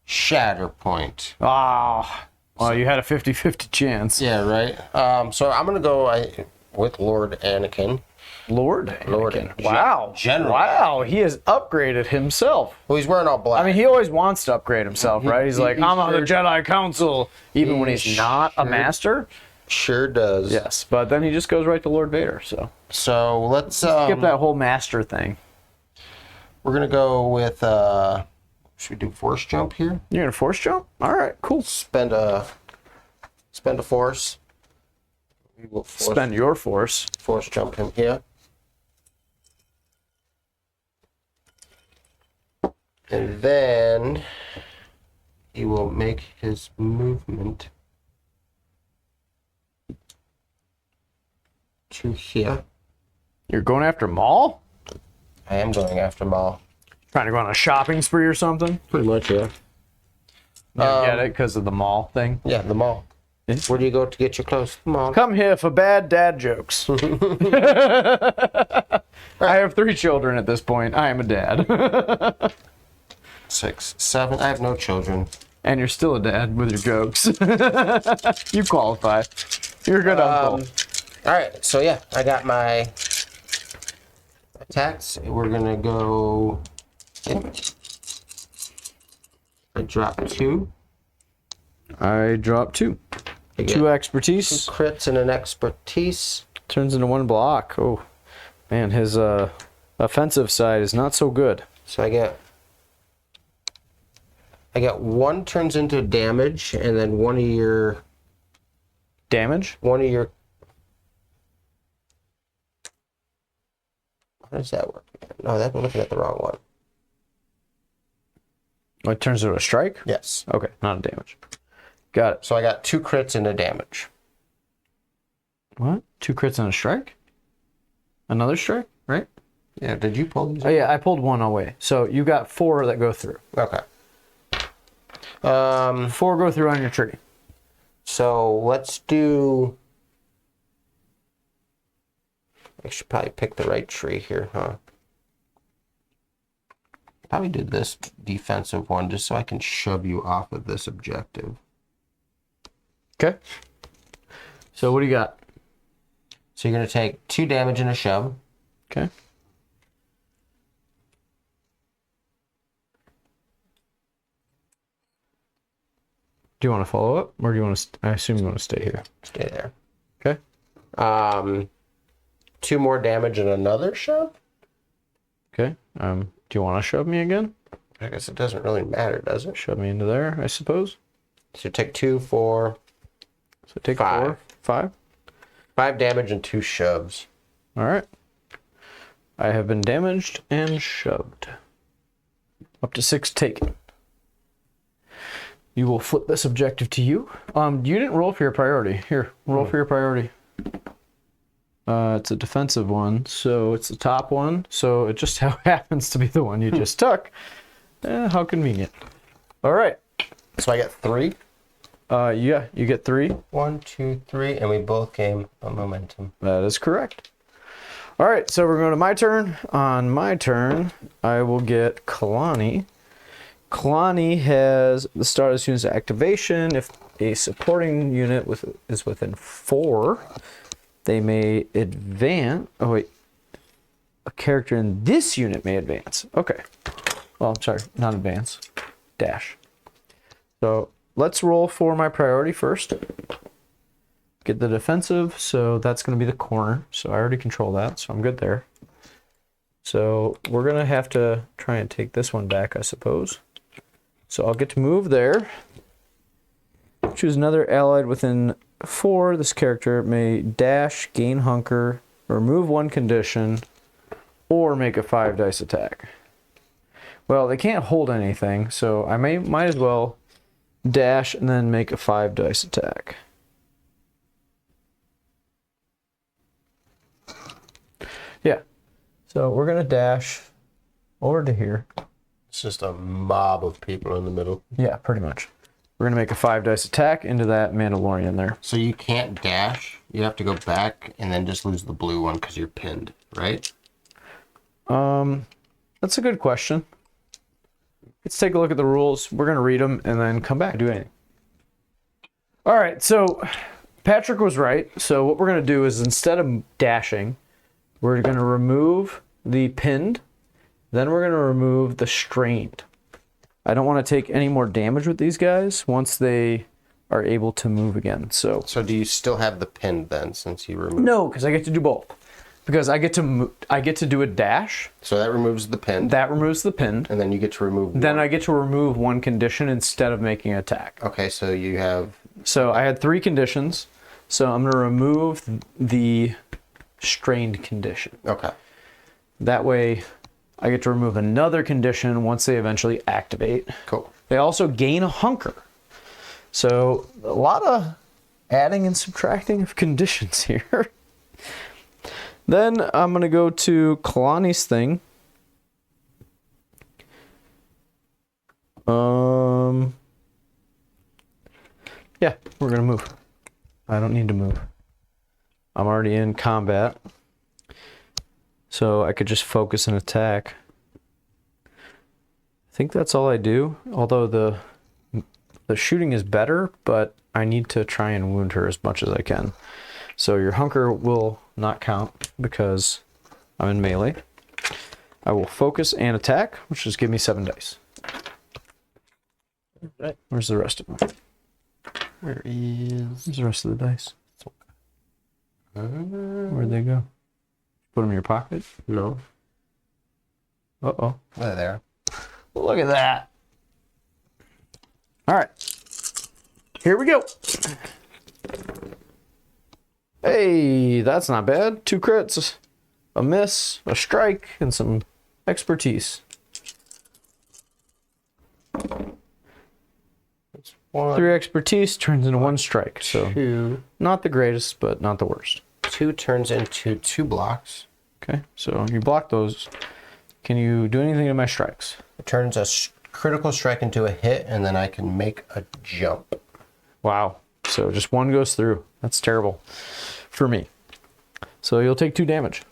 Shatterpoint. Ah, well, you had a 50-50 chance. Yeah, right. So I'm gonna go with Lord Anakin. Lord Anakin. Wow. General. Wow, he has upgraded himself. Well, he's wearing all black. I mean, he always wants to upgrade himself, right? He's like, I'm on the Jedi Council, even when he's not a master. Sure does. Yes, but then he just goes right to Lord Vader, so. So let's skip that whole master thing. We're gonna go with should we do force jump here? You're gonna force jump? Alright, cool. Spend a force. We will spend your force. Force jump him here. And then he will make his movement to here. You're going after Maul? I am going after Maul. Trying to go on a shopping spree or something? Pretty much, yeah. You get it because of the Maul thing? Yeah, the Maul. Yeah. Where do you go to get your clothes? Mall. Come here for bad dad jokes. I have 3 children at this point. I am a dad. 6, 7. I have no children. And you're still a dad with your jokes. You qualify. You're a good uncle. All right, so yeah, I got my attacks. We're gonna go. I dropped 2. I dropped 2. 2 expertise. 2 crits and an expertise. Turns into 1 block. Oh, man, his offensive side is not so good. So I get 1 turns into damage, and then 1 of your damage. 1 of your. How does that work? No, I'm looking at the wrong one. Oh, it turns into a strike? Yes. Okay, not a damage. Got it. So I got 2 crits and a damage. What? 2 crits and a strike? Another strike, right? Yeah, did you pull these? Oh, yeah, I pulled 1 away. So you got 4 that go through. Okay. 4 go through on your tree. So let's do. I should probably pick the right tree here, huh? Probably do this defensive one just so I can shove you off of this objective. Okay. So what do you got? So you're going to take 2 damage and a shove. Okay. Do you want to follow up, or do you want to? I assume you want to stay here. Stay there. Okay. 2 more damage and another shove. Okay. Do you want to shove me again? I guess it doesn't really matter, does it? Shove me into there, I suppose. So take 2, 4. So take 5. 4, 5. 5 damage and 2 shoves. All right. I have been damaged and shoved. Up to 6 taken. You will flip this objective to you. You didn't roll for your priority. Here, roll for your priority. It's a defensive one, so it's the top one. So it just happens to be the one you just took. How convenient. All right. So I get 3. Yeah, you get 3. 1, 2, 3, and we both gain a momentum. That is correct. All right, so we're going to my turn. On my turn, I will get Kalani. Kalani has the start of this unit's activation. If a supporting unit is within 4, they may advance. Oh, wait. A character in this unit may advance. Okay. Oh, I'm sorry. Not advance. Dash. So let's roll for my priority first. Get the defensive. So that's going to be the corner. So I already control that. So I'm good there. So we're going to have to try and take this one back, I suppose. So I'll get to move there. Choose another allied within 4. This character may dash, gain hunker, remove 1 condition, or make a 5 dice attack. Well, they can't hold anything, so I might as well dash and then make a 5 dice attack. Yeah. So we're gonna dash over to here. It's just a mob of people in the middle. Yeah, pretty much. We're gonna make a 5 dice attack into that Mandalorian there. So you can't dash. You have to go back and then just lose the blue one because you're pinned, right? That's a good question. Let's take a look at the rules. We're gonna read them and then come back and do anything. All right, so Patrick was right. So what we're gonna do is instead of dashing, we're gonna remove the pinned, then we're gonna remove the strained. I don't want to take any more damage with these guys once they are able to move again. So do you still have the pinned then, since you removed? no, because I get to do both. Because I get to do a dash. So that removes the pinned. That removes the pinned. And then you get to remove. Then I get to remove one condition instead of making an attack. Okay, so you have. So I had 3 conditions. So I'm going to remove the strained condition. Okay. That way I get to remove another condition once they eventually activate. Cool. They also gain a hunker. So a lot of adding and subtracting of conditions here. Then I'm going to go to Kalani's thing. Yeah, we're going to move. I don't need to move. I'm already in combat. So I could just focus and attack. I think that's all I do. Although the shooting is better, but I need to try and wound her as much as I can. So your hunker will not count because I'm in melee. I will focus and attack, which just give me 7 dice. Right. Where's the rest of them? Where's Where's the rest of the dice? Where'd they go? Put them in your pocket? No. Uh-oh. There they are. Look at that. All right. Here we go. Hey, that's not bad. 2 crits, a miss, a strike, and some expertise. It's 1. 3 expertise turns into 1 strike. So 2. not the greatest, but not the worst. 2 turns into 2 blocks. Okay, so you block those. Can you do anything to my strikes? It turns a critical strike into a hit, and then I can make a jump. Wow. So just 1 goes through. That's terrible for me. So you'll take 2 damage.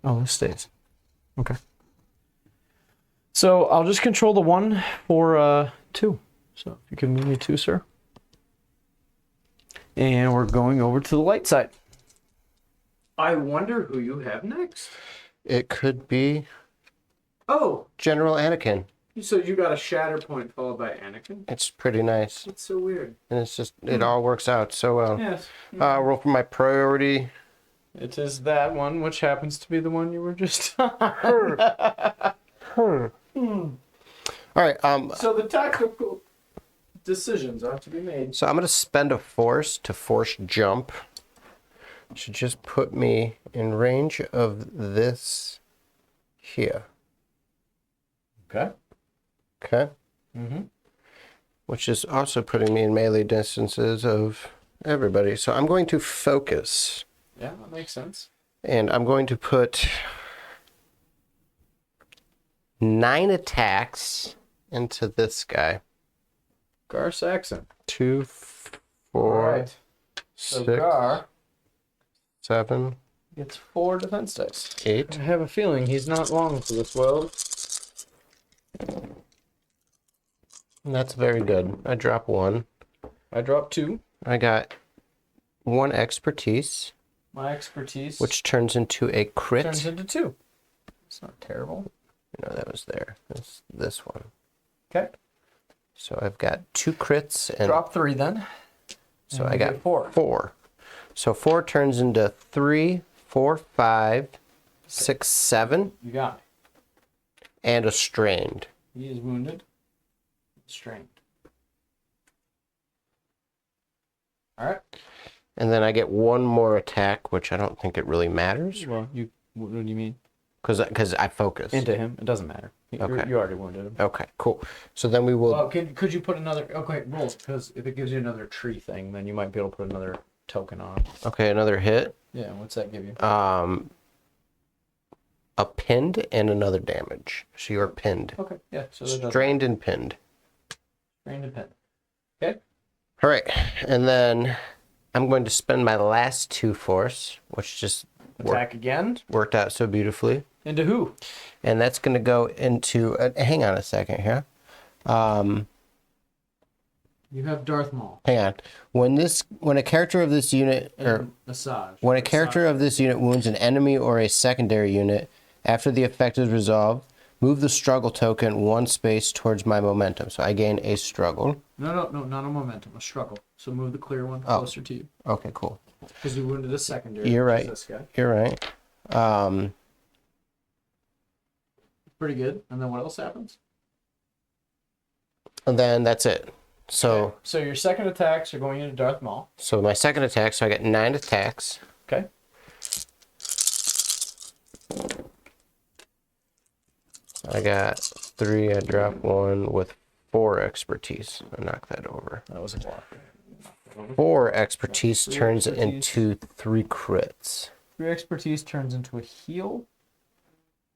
Oh, this stays. Okay. So I'll just control the 1 for 2. So if you can move me 2, sir. And we're going over to the light side. I wonder who you have next. It could be Oh, General Anakin. so you got a Shatterpoint followed by Anakin? It's pretty nice. That's so weird. And it's just, it all works out so well. Yes. Roll for my priority. It is that one, which happens to be the one you were just on. All right. So the tactical decisions are to be made. So I'm going to spend a force to force jump. Should just put me in range of this here. Okay. Okay. Mm-hmm. Which is also putting me in melee distances of everybody. So I'm going to focus. Yeah, that makes sense. And I'm going to put 9 attacks into this guy. Gar Saxon. 2, 4, 6, Gar 7, gets 4 defense dice. 8. I have a feeling he's not long for this world. And that's very good. I drop 1. I dropped 2. I got 1 expertise, My expertise which turns into a crit. turns into 2. It's not terrible. No, that was there. That's this one. Okay. So I've got 2 crits and Drop 3 then. so and I we got get 4. 4. So 4 turns into 3, 4, 5, 6, 7, You got me. and a strained. He is wounded. Strained. Alright. And then I get 1 more attack, which I don't think it really matters Well, what do you mean? because I focus. Into him. It doesn't matter. Okay. You already wounded him. Okay, cool. So then we will. Well, could you put another... Okay, roll. Because if it gives you another tree thing, then you might be able to put another token on. Okay, another hit. Yeah, what's that give you? a pinned, and another damage. So you're pinned. Okay, yeah. So that doesn't Strained and pinned. strained and pinned. Okay. All right, and then I'm going to spend my last 2 force, which just Attack again. worked out so beautifully. Into who? And that's going to go into... hang on a second here. You have Darth Maul. Hang on. When a character of this unit... Asajj. When a character of this unit wounds an enemy or a secondary unit, after the effect is resolved, move the struggle token 1 space towards my momentum. So I gain a struggle. No, not a momentum, a struggle. So move the clear one closer to you. Okay, cool. Because you wounded a secondary. You're right. This guy. You're right. Pretty good. And then what else happens? And then that's it. So Okay. So your second attacks are going into Darth Maul. So my second attack, so I got 9 attacks. Okay. I got 3, I dropped 1 with 4 expertise. I knocked that over. That was a block. 4 expertise turns expertise. into 3 crits. 3 expertise turns into a heal,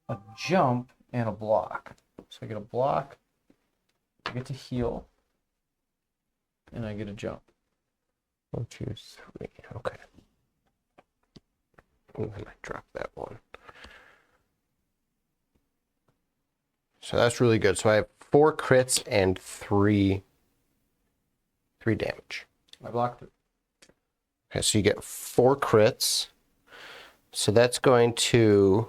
a jump, and a block. So I get a block, I get to heal, and I get a jump. 1, 2, 3. Okay. And then I dropped that 1. So that's really good. So I have 4 crits and 3 damage. I blocked it. Okay, so you get 4 crits. So that's going to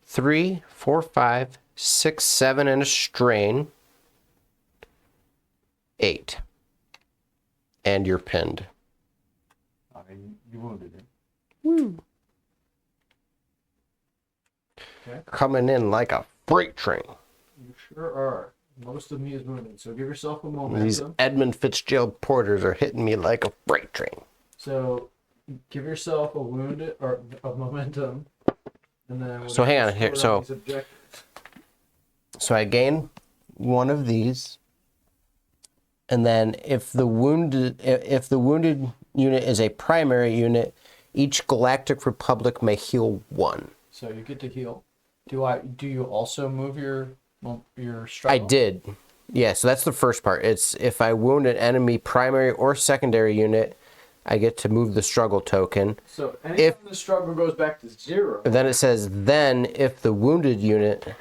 3, 4, 5, 6, 7, and a strain. 8. And you're pinned. I mean, you wounded him. Woo. Okay. Coming in like a freight train. You sure are. Most of me is wounded, so give yourself a momentum. These Edmund Fitzgerald Porters are hitting me like a freight train. So give yourself a wound or a momentum, and then. So hang on here. So. So I gain 1 of these, and then if the wounded unit is a primary unit, each Galactic Republic may heal 1. So you get to heal. Do you also move your struggle? I did. Yeah, so that's the first part. It's if I wound an enemy primary or secondary unit, I get to move the struggle token. So anytime the struggle goes back to 0. Then it says, then if the wounded unit...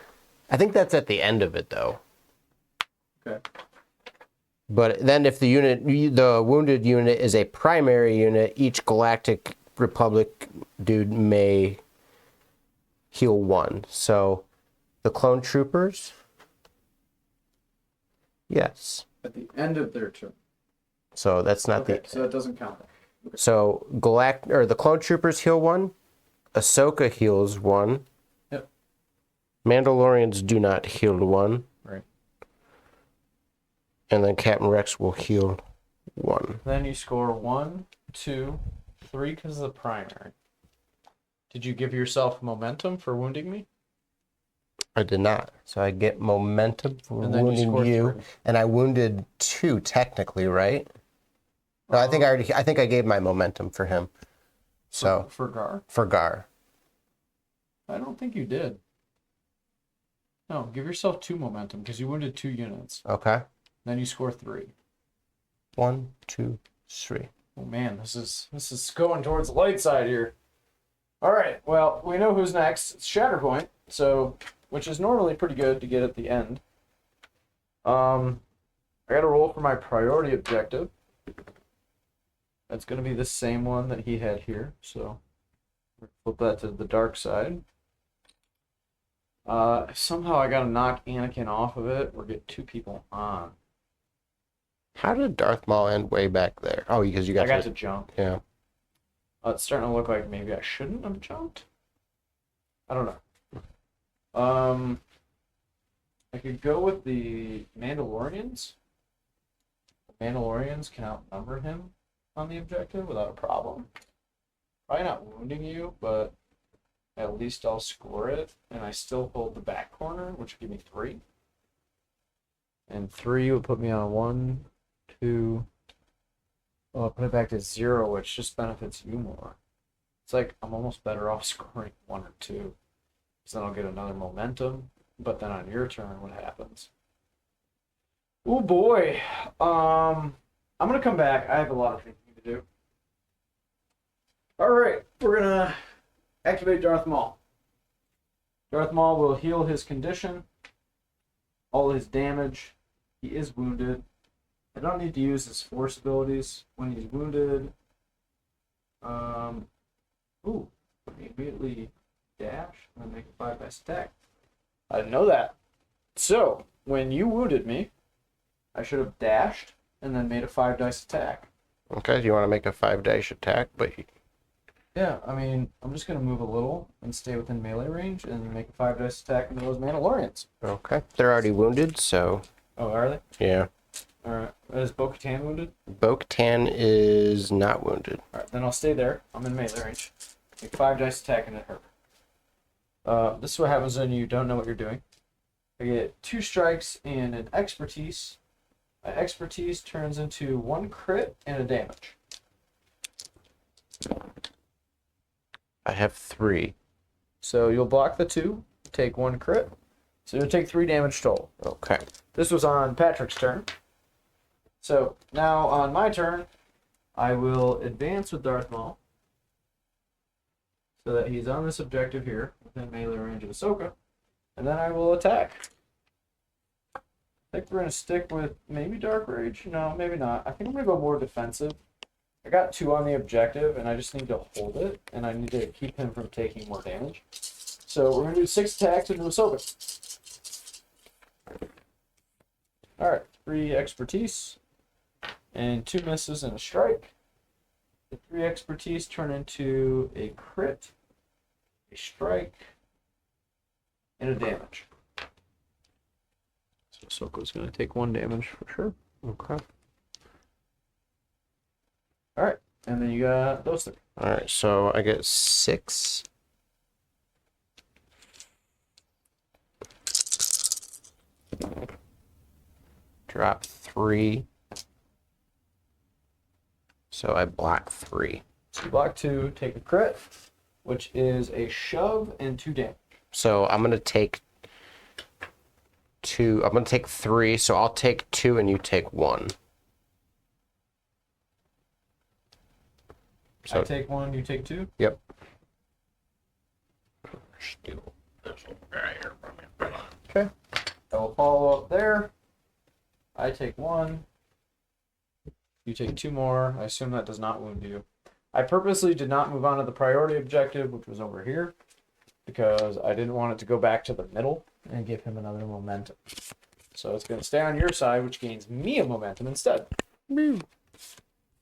I think that's at the end of it, though. Okay. But then if the wounded unit is a primary unit, each Galactic Republic dude may heal 1. So the clone troopers, yes. At the end of their turn. So that's not So that doesn't count. Okay. So the clone troopers heal 1, Ahsoka heals 1. Yep. Mandalorians do not heal 1. Right. And then Captain Rex will heal 1. Then you score 1, 2, 3 because of the primary. Did you give yourself momentum for wounding me? I did not. So I get momentum for And then you wounding score you. 3. And I wounded 2 technically, right? No, I think I gave my momentum for him. So For Gar? for Gar. I don't think you did. No, give yourself 2 momentum because you wounded 2 units. Okay. Then you score 3. 1, 2, 3. Oh man, this is going towards the light side here. All right, well, we know who's next. It's Shatterpoint, which is normally pretty good to get at the end. I got to roll for my priority objective. That's going to be the same one that he had here, so flip that to the dark side. Somehow I got to knock Anakin off of it or get 2 people on. How did Darth Maul end way back there? Oh, because you got I got to jump. Yeah. It's starting to look like maybe I shouldn't have jumped. I don't know. I could go with the Mandalorians. The Mandalorians can outnumber him on the objective without a problem. Probably not wounding you, but at least I'll score it, and I still hold the back corner, which would give me 3. And 3 would put me on 1, 2. Well, I'll put it back to 0, which just benefits you more. It's like I'm almost better off scoring 1 or 2. So then I'll get another momentum. But then on your turn, what happens? Oh boy. I'm gonna come back. I have a lot of thinking to do. All right, we're gonna activate Darth Maul. Darth Maul will heal his condition, all his damage. He is wounded. I don't need to use his force abilities when he's wounded. Ooh, let me immediately dash and then make a 5 dice attack. I didn't know that. So, when you wounded me, I should have dashed and then made a 5 dice attack. Okay, do you want to make a 5 dice attack? But Yeah, I mean, I'm just going to move a little and stay within melee range and make a 5 dice attack into those Mandalorians. okay, they're already wounded, so Oh, are they? yeah. Alright. Is Bo-Katan wounded? Bo-Katan is not wounded. Alright, then I'll stay there. I'm in melee range. Make 5 dice attack into her. This is what happens when you don't know what you're doing. I get 2 strikes and an expertise. My expertise turns into 1 crit and a damage. I have 3. So you'll block the 2, take 1 crit. So you'll take 3 damage total. Okay. This was on Patrick's turn. So now on my turn, I will advance with Darth Maul so that he's on this objective here within melee range of Ahsoka, and then I will attack. I think we're going to stick with maybe Dark Rage. No, maybe not. I think I'm going to go more defensive. I got 2 on the objective, and I just need to hold it, and I need to keep him from taking more damage. So we're going to do 6 attacks into Ahsoka. Alright, 3 expertise, and 2 misses and a strike. The 3 expertise turn into a crit, a strike, and a damage. So Ahsoka's going to take 1 damage for sure. Okay. Alright, and then you got those 3. Alright, so I get 6. Drop 3. So I block 3. So you block 2, take a crit, which is a shove and 2 damage. So I'm going to take 2. I'm going to take 3. So I'll take 2 and you take 1. So, I take 1, you take 2? Yep. Steal this little guy here from you. Okay. I will follow up there. I take 1. You take 2 more. I assume that does not wound you. I purposely did not move on to the priority objective, which was over here, because I didn't want it to go back to the middle and give him another momentum. So it's going to stay on your side, which gains me a momentum instead. Woo.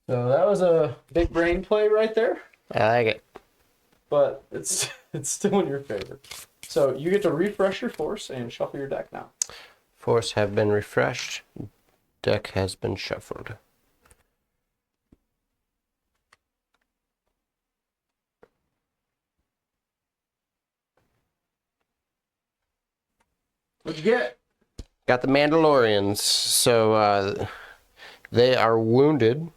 So that was a big brain play right there, I like it. but it's still in your favor. So you get to refresh your force and shuffle your deck now. Force have been refreshed. Deck has been shuffled. What'd you get? Got the Mandalorians. So they are wounded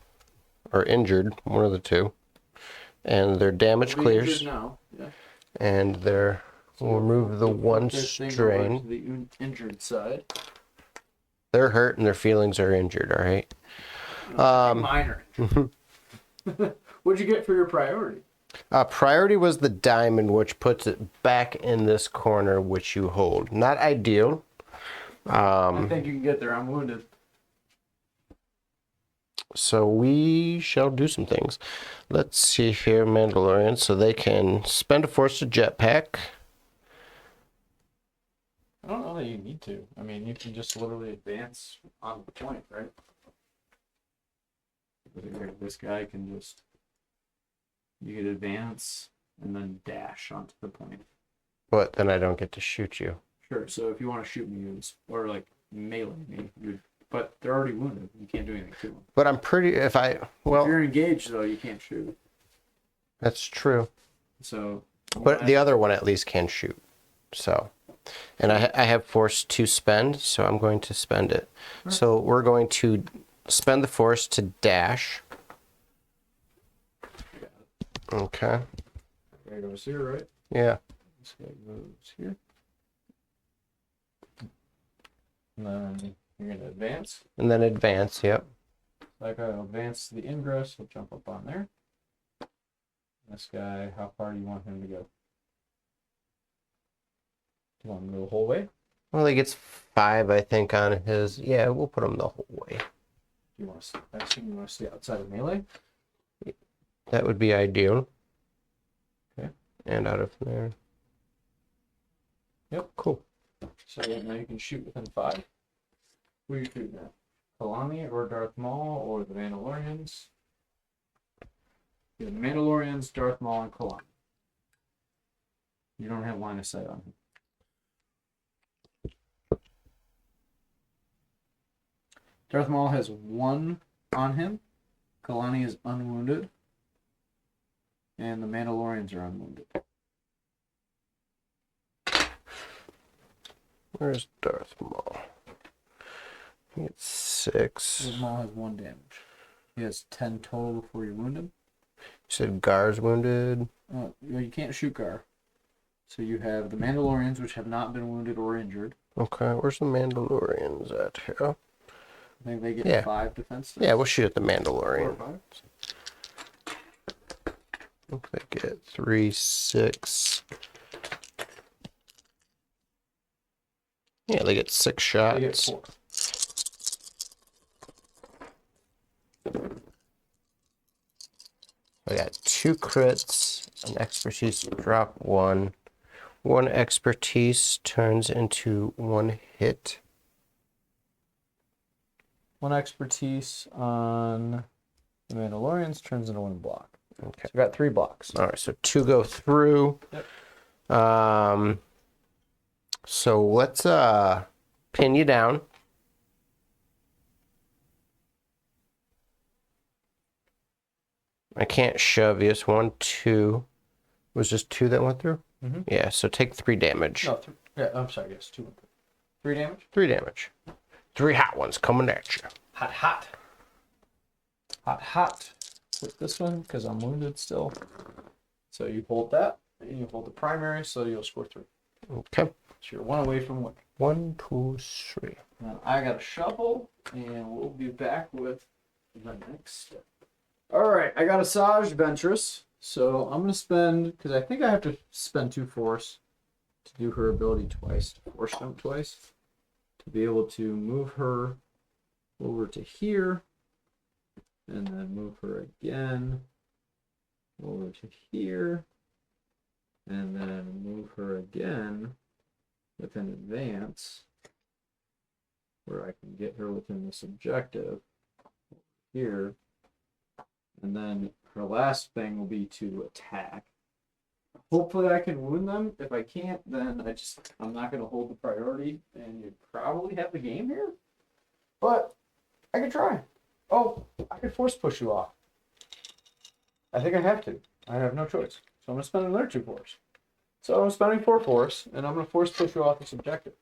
or injured, one of the two. And their damage clears. Now. Yeah. And we'll remove the 1 strain. To the injured side. They're hurt and their feelings are injured, all right? Minor. What'd you get for your priority? Priority was the diamond, which puts it back in this corner, which you hold. Not ideal. I think you can get there. I'm wounded. So we shall do some things. Let's see here, Mandalorian. So they can spend a force to jetpack. I don't know that you need to. I mean, you can just literally advance on the point, right? This guy can just... You could advance and then dash onto the point. But then I don't get to shoot you. Sure, so if you want to shoot me, or like melee me, but they're already wounded. You can't do anything to them. But I'm pretty... If you're engaged, though, you can't shoot. That's true. So... But the other one at least can shoot. So... And I have force to spend, so I'm going to spend it. Sure. So we're going to spend the force to dash. Okay. Right over here, right? Yeah. This guy goes here. And then you're going to advance. And then advance, yep. Like I'll advance to the ingress, he'll jump up on there. This guy, how far do you want him to go? Do you want him to go the whole way? Well, he gets 5, I think, on his. Yeah, we'll put him the whole way. Do you want to? I assume you want to stay outside of melee. That would be ideal. Okay. And out of there. Yep. Cool. So now you can shoot within 5. Who are you shooting at? Kalani or Darth Maul or the Mandalorians? Yeah, the Mandalorians, Darth Maul, and Kalani. You don't have line of sight on him. Darth Maul has 1 on him. Kalani is unwounded. And the Mandalorians are unwounded. Where's Darth Maul? He gets 6. Darth Maul has 1 damage. He has 10 total before you wound him. You said Gar's wounded. You can't shoot Gar. So you have the Mandalorians, which have not been wounded or injured. Okay, where's the Mandalorians at here? I think they get 5 defense. Yeah, we'll shoot at the Mandalorian. 4 or 5. Look, they get 3, 6. Yeah, they get 6 shots. They get 4. I got 2 crits, an expertise drop 1. 1 expertise turns into 1 hit. 1 expertise on the Mandalorians turns into 1 block. Okay. So we got 3 blocks. All right, so 2 go through. Yep. So let's pin you down. I can't shove you. It's 1, 2. Was just 2 that went through? Mm-hmm. Yeah, so take 3 damage. No, yeah, I'm sorry, yes, 2. 3 damage? 3 damage. 3 hot ones coming at you. Hot, hot. Hot, hot. With this one, because I'm wounded still. So you hold that, and you hold the primary, so you'll score 3. Okay. So you're 1 away from winning. 1, 2, 3. Now I got a shovel, and we'll be back with the next step. Alright, I got a Saj Ventress, so I'm going to spend, because I think I have to spend 2 force to do her ability twice, to force jump twice, to be able to move her over to here, and then move her again over to here, and then move her again with an advance where I can get her within this objective here, and then her last thing will be to attack. Hopefully I can wound them. If I can't, then I'm not going to hold the priority, and you probably have the game here, but I could try. Oh, I could force push you off. I think I have to. I have no choice. So I'm going to spend another 2 force. So I'm spending 4 force, and I'm going to force push you off this objective.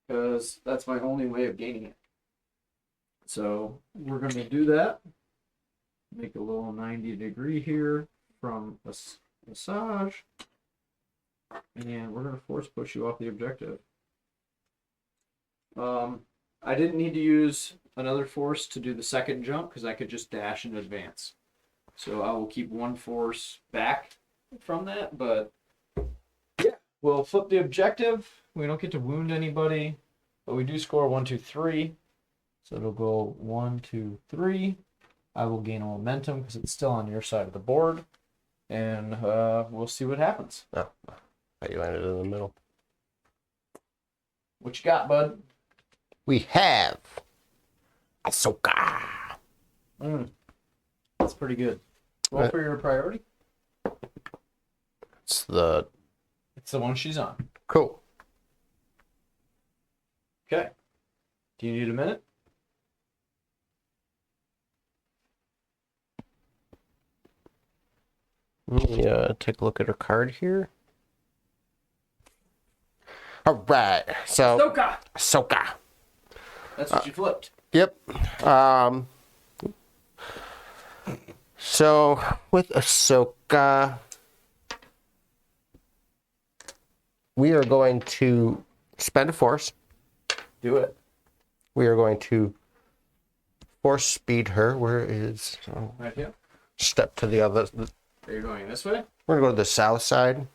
Because that's my only way of gaining it. So we're going to do that. Make a little 90-degree here from a massage. And we're going to force push you off the objective. I didn't need to use another force to do the second jump because I could just dash and advance. So I will keep 1 force back from that, but yeah, we'll flip the objective. We don't get to wound anybody, but we do score 1, 2, 3. So it'll go 1, 2, 3. I will gain a momentum because it's still on your side of the board, and we'll see what happens. Oh, you landed in the middle. What you got, bud? We have Ahsoka. That's pretty good. Roll for your priority. It's the one she's on. cool. Okay. Do you need a minute? Let me take a look at her card here. All right, so Ahsoka. That's what you flipped. Yep. So with Ahsoka, we are going to spend a force. Do it. We are going to force speed her. Where is... Oh, Right here. step to the other... Are you going this way? We're going to go to the south side.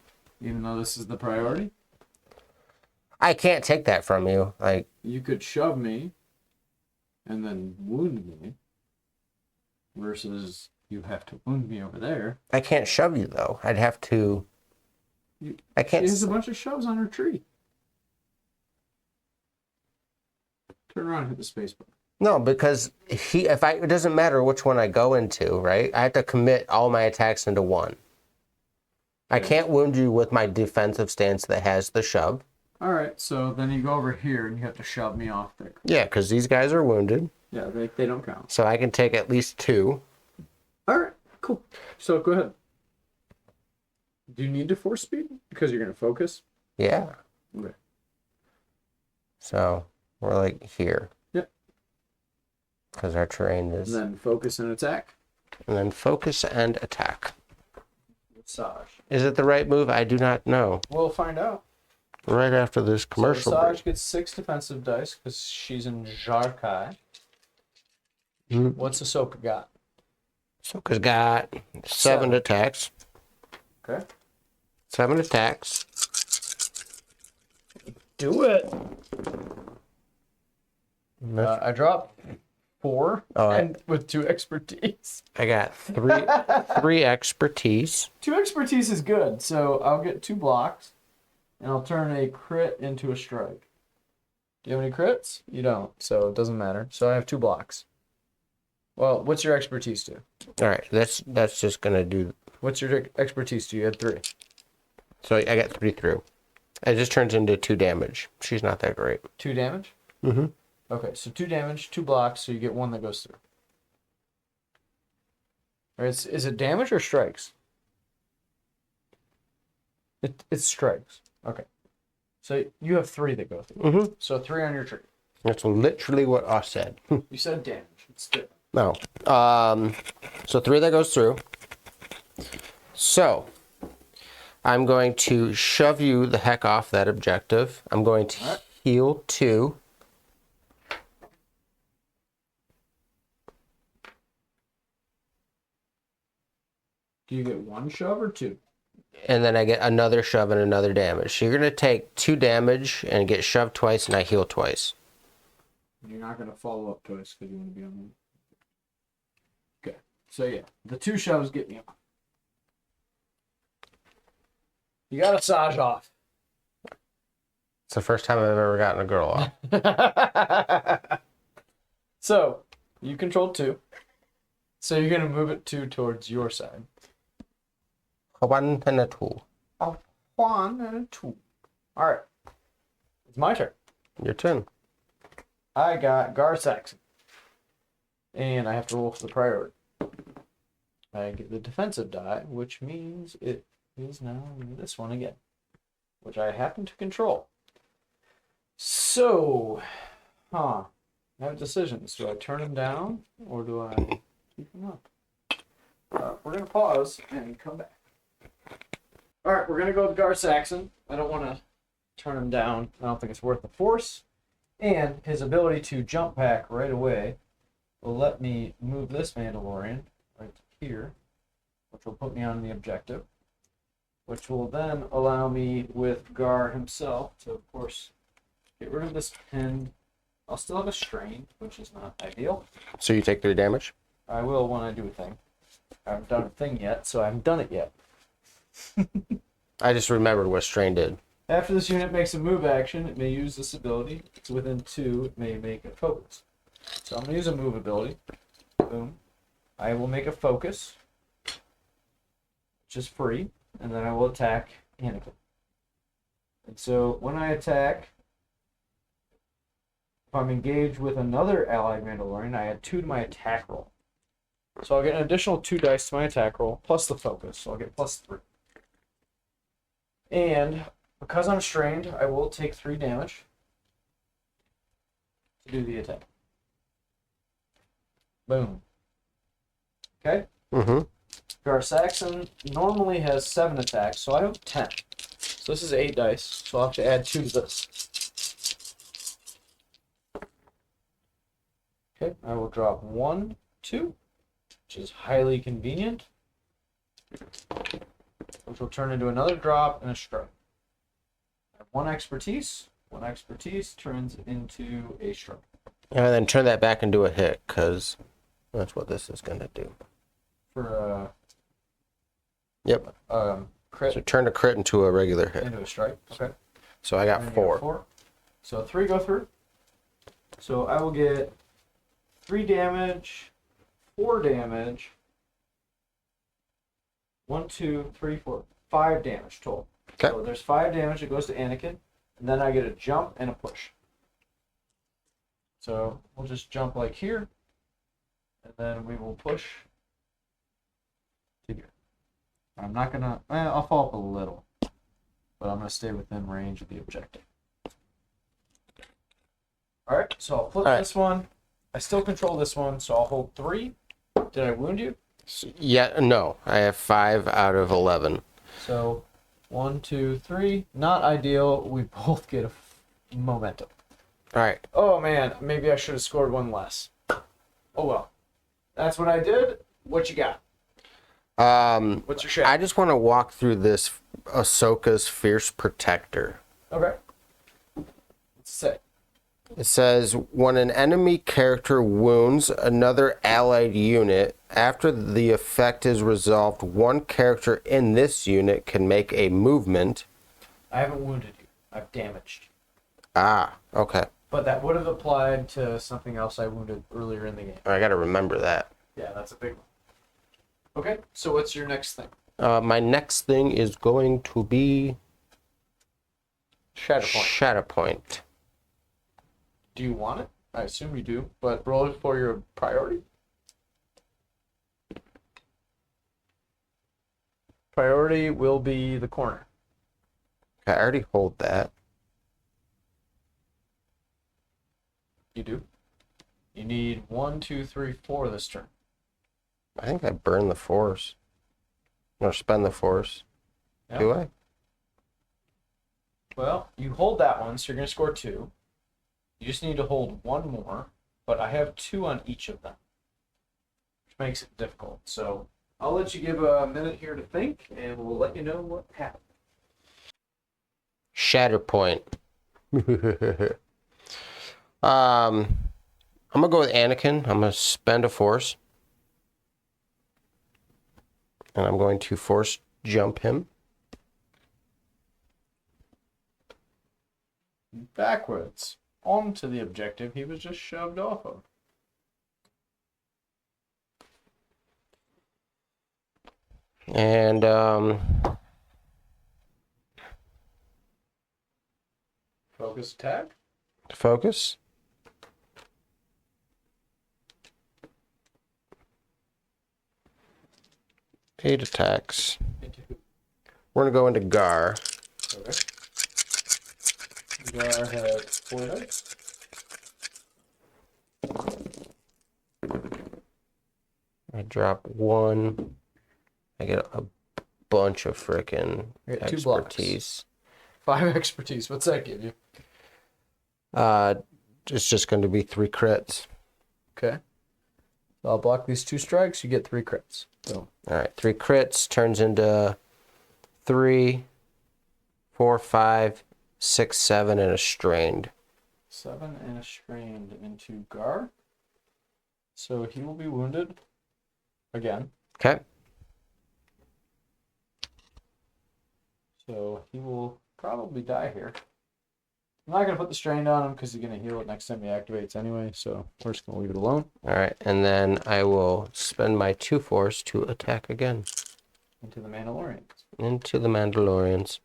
Even though this is the priority? I can't take that from you. Like, You could shove me and then wound me versus you have to wound me over there. I can't shove you, though. I'd have to... I She can't... has a bunch of shoves on her tree. Turn around and hit the space bar. No, because it doesn't matter which one I go into, right? I have to commit all my attacks into one. I can't wound you with my defensive stance that has the shove. Alright, so then you go over here and you have to shove me off there. Yeah, because these guys are wounded. Yeah, they don't count. So I can take at least 2. Alright, cool. So go ahead. Do you need to force speed? Because you're going to focus? Yeah. Okay. So we're like here. Yep. Because our terrain is... And then focus and attack. And then focus and attack. Massage. Is it the right move? I do not know. We'll find out. Right after this commercial So break. Saj gets 6 defensive dice because she's in Jarkai. Mhm. What's Ahsoka got? Ahsoka's got 7 attacks. Okay. 7 attacks. Do it. I dropped 4 and with 2 expertise. I got 3 expertise. 2 expertise is good, so I'll get 2 blocks, and I'll turn a crit into a strike. Do you have any crits? You don't, so it doesn't matter. So I have 2 blocks. Well, what's your expertise do? All right, that's just gonna do. What's your expertise do? You had 3. So I got 3 through. It just turns into 2 damage. She's not that great. 2 damage? Mm-hmm. Okay, so 2 damage, 2 blocks, so you get 1 that goes through. All right, is it damage or strikes? It's strikes. Okay. So you have 3 that go through. Mm-hmm. So 3 on your tree. That's literally what I said. You said damage. It's different. No. So 3 that goes through. So I'm going to shove you the heck off that objective. I'm going to heal 2. Do you get 1 shove or 2? And then I get another shove and another damage. So you're going to take 2 damage and get shoved twice, and I heal twice. You're not going to follow up twice because you want to be on the... Okay. So yeah, the 2 shoves get me off. You got to Saj off. It's the first time I've ever gotten a girl off. So, you control 2. So you're going to move it 2 towards your side. A 1 and a 2. A 1 and a 2. Alright. It's my turn. Your turn. I got Gar Saxon. And I have to roll for the priority. I get the defensive die, which means it is now this one again. Which I happen to control. So, I have decisions. Do I turn him down or do I keep him up? We're going to pause and come back. Alright, we're going to go with Gar Saxon. I don't want to turn him down. I don't think it's worth the force. And his ability to jump pack right away will let me move this Mandalorian right here, which will put me on the objective, which will then allow me with Gar himself to, of course, get rid of this pin. I'll still have a strain, which is not ideal. So you take 3 damage? I will when I do a thing. I haven't done a thing yet, so I haven't done it yet. I just remembered what strain did. After this unit makes a move action, it may use this ability. If it's within 2, it may make a focus. So I'm going to use a move ability. Boom. I will make a focus, which is free, and then I will attack Anakin. And so when I attack, if I'm engaged with another allied Mandalorian, I add 2 to my attack roll. So I'll get an additional 2 dice to my attack roll, plus the focus, so I'll get plus 3. And because I'm strained, I will take 3 damage to do the attack. Boom. Okay? Mm-hmm. Gar Saxon normally has 7 attacks, so I have 10. So this is 8 dice, so I'll have to add 2 to this. Okay, I will drop 1, 2, which is highly convenient, which will turn into another drop and a strike. I have 1 expertise. 1 expertise turns into a strike. And then turn that back into a hit, because that's what this is going to do. For Yep. crit So turn a crit into a regular hit. into a strike. Okay. So I got And you 4. 4. So 3 go through. So I will get 3 damage, 4 damage, 1, 2, 3, 4, 5 damage total. Okay. So there's 5 damage that goes to Anakin, and then I get a jump and a push. So we'll just jump like here, and then we will push to here. I'm not gonna, I'll fall up a little, but I'm gonna stay within range of the objective. Alright, so I'll flip this one. I still control this one, so I'll hold 3. Did I wound you? Yeah, no. I have 5 out of 11. So 1, 2, 3. Not ideal. We both get a momentum. All right. Oh man, maybe I should have scored 1 less. Oh well. That's what I did. What you got? What's your shot? I just want to walk through this Ahsoka's Fierce Protector. Okay. Let's say. It says, when an enemy character wounds another allied unit, after the effect is resolved, one character in this unit can make a movement. I haven't wounded you. I've damaged. Ah, okay. But that would have applied to something else I wounded earlier in the game. I got to remember that. Yeah, that's a big one. Okay, so what's your next thing? My next thing is going to be Shatterpoint. Do you want it? I assume you do, but roll it for your priority. Priority will be the corner. Okay, I already hold that. You do. You need 1, 2, 3, 4 this turn. I think I burn the force. Or spend the force. Yep. Do I? Well, you hold that one, so you're going to score 2. You just need to hold 1 more, but I have 2 on each of them, which makes it difficult. So I'll let you give a minute here to think, and we'll let you know what happened. Shatterpoint. I'm gonna go with Anakin. I'm gonna spend a force. And I'm going to force jump him. Backwards. Onto the objective he was just shoved off of. And Focus attack. focus. Eight attacks. Into who? We're gonna go into Gar. Okay. Gar had 4 dice. I drop 1. I get a bunch of frickin' I get 2 blocks. expertise. 5 expertise. What's that give you? It's just going to be 3 crits. Okay. So I'll block these 2 strikes. You get 3 crits. So All right, 3 crits turns into 3, 4, 5, 6, 7, and a strained. 7 and a strained into Gar. So he will be wounded again. Okay. So he will probably die here. I'm not going to put the strain on him because he's going to heal it next time he activates anyway. So we're just going to leave it alone. All right, and then I will spend my 2 force to attack again. Into the Mandalorians. Into the Mandalorians.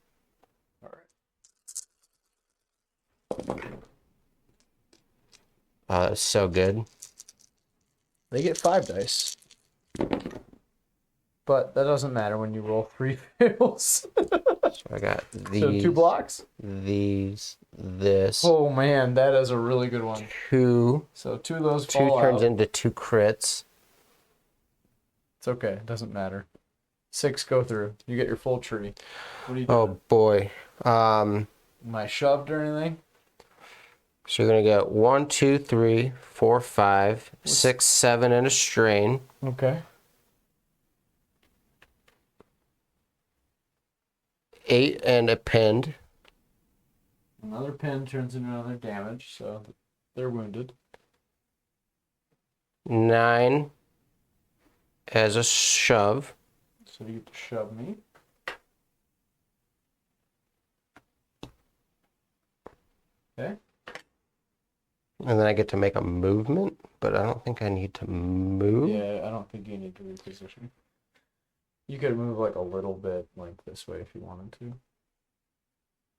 All right. Oh, that's so good. They get 5 dice. But that doesn't matter when you roll 3 fails. So I got these. So 2 blocks? These. This. Oh man, that is a really good one. 2. So 2 of those 2 fall turns out. into 2 crits. It's okay. It doesn't matter. 6 go through. You get your full tree. What do you do? Oh boy. Am I shoved or anything? So you're gonna get 1, 2, 3, 4, 5, 6, 7, and a strain. Okay. 8 and a pinned. Another pin turns into another damage, so they're wounded. 9 as a shove. So you get to shove me. Okay. And then I get to make a movement, but I don't think I need to move. Yeah, I don't think you need to reposition. You could move like a little bit like this way if you wanted to.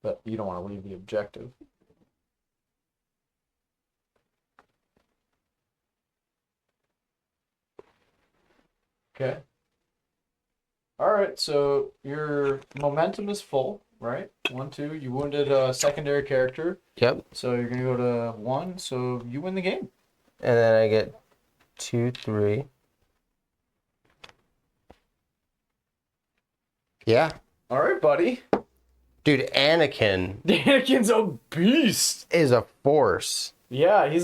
But you don't want to leave the objective. Okay. Alright, so your momentum is full, right? 1, 2. You wounded a secondary character. Yep. So you're going to go to 1, so you win the game. And then I get 2, 3. Yeah. Alright, buddy. Dude, Anakin's Anakin's a beast. is a force. Yeah, he's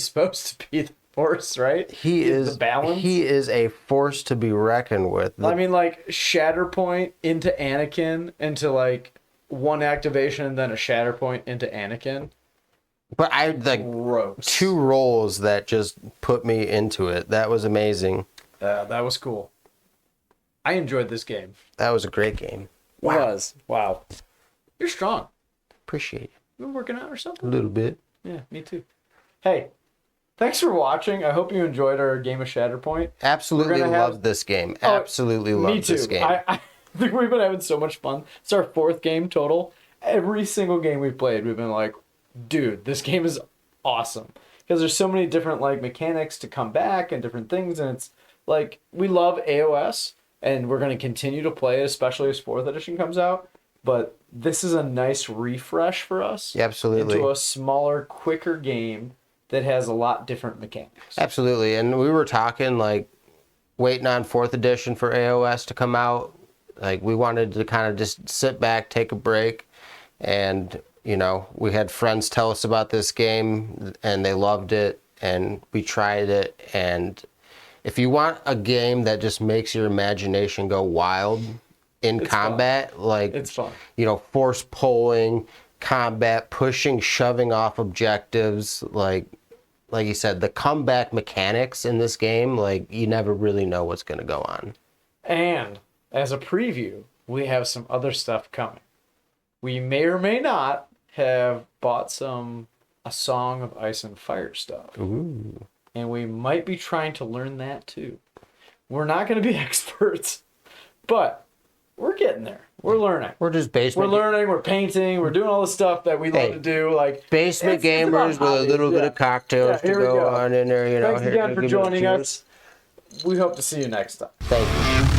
supposed to be the force, right? He He's is the balance. He is a force to be reckoned with. I mean, like, Shatterpoint into Anakin, into, like, one activation, and then a Shatterpoint into Anakin. But I like Gross. 2 rolls that just put me into it. That was amazing. That was cool. I enjoyed this game. That was a great game. Wow. You're strong. Appreciate it. You been working out or A something? little bit. Yeah, me too. Hey, thanks for watching. I hope you enjoyed our game of Shatterpoint. Absolutely We're gonna have- love this game. Oh, Absolutely Me love too. this game. I think we've been having so much fun. It's our 4th game total. Every single game we've played, we've been like, dude, this game is awesome. Because there's so many different like mechanics to come back and different things. And it's like, we love AOS and we're going to continue to play it, especially as 4th edition comes out. But this is a nice refresh for us. Yeah, absolutely. Into a smaller, quicker game that has a lot different mechanics. Absolutely. And we were talking like waiting on 4th edition for AOS to come out. Like we wanted to kind of just sit back, take a break. And, you know, we had friends tell us about this game and they loved it and we tried it. And if you want a game that just makes your imagination go wild in It's combat, fun. like, It's fun. you know, force pulling, combat, pushing, shoving off objectives, like you said, the comeback mechanics in this game, like you never really know what's going to go on. And as a preview, we have some other stuff coming. We may or may not have bought a Song of Ice and Fire stuff. Ooh. And we might be trying to learn that too. We're not going to be experts, but we're getting there. We're learning. We're just basement. We're learning, we're painting, we're doing all the stuff that we love to do. Like Basement it's about gamers with a hobbies, little bit of cocktails Yeah, to here we go go. on in there. You know, Thanks here, again give for it a joining cheers. us. We hope to see you next time. Thank you.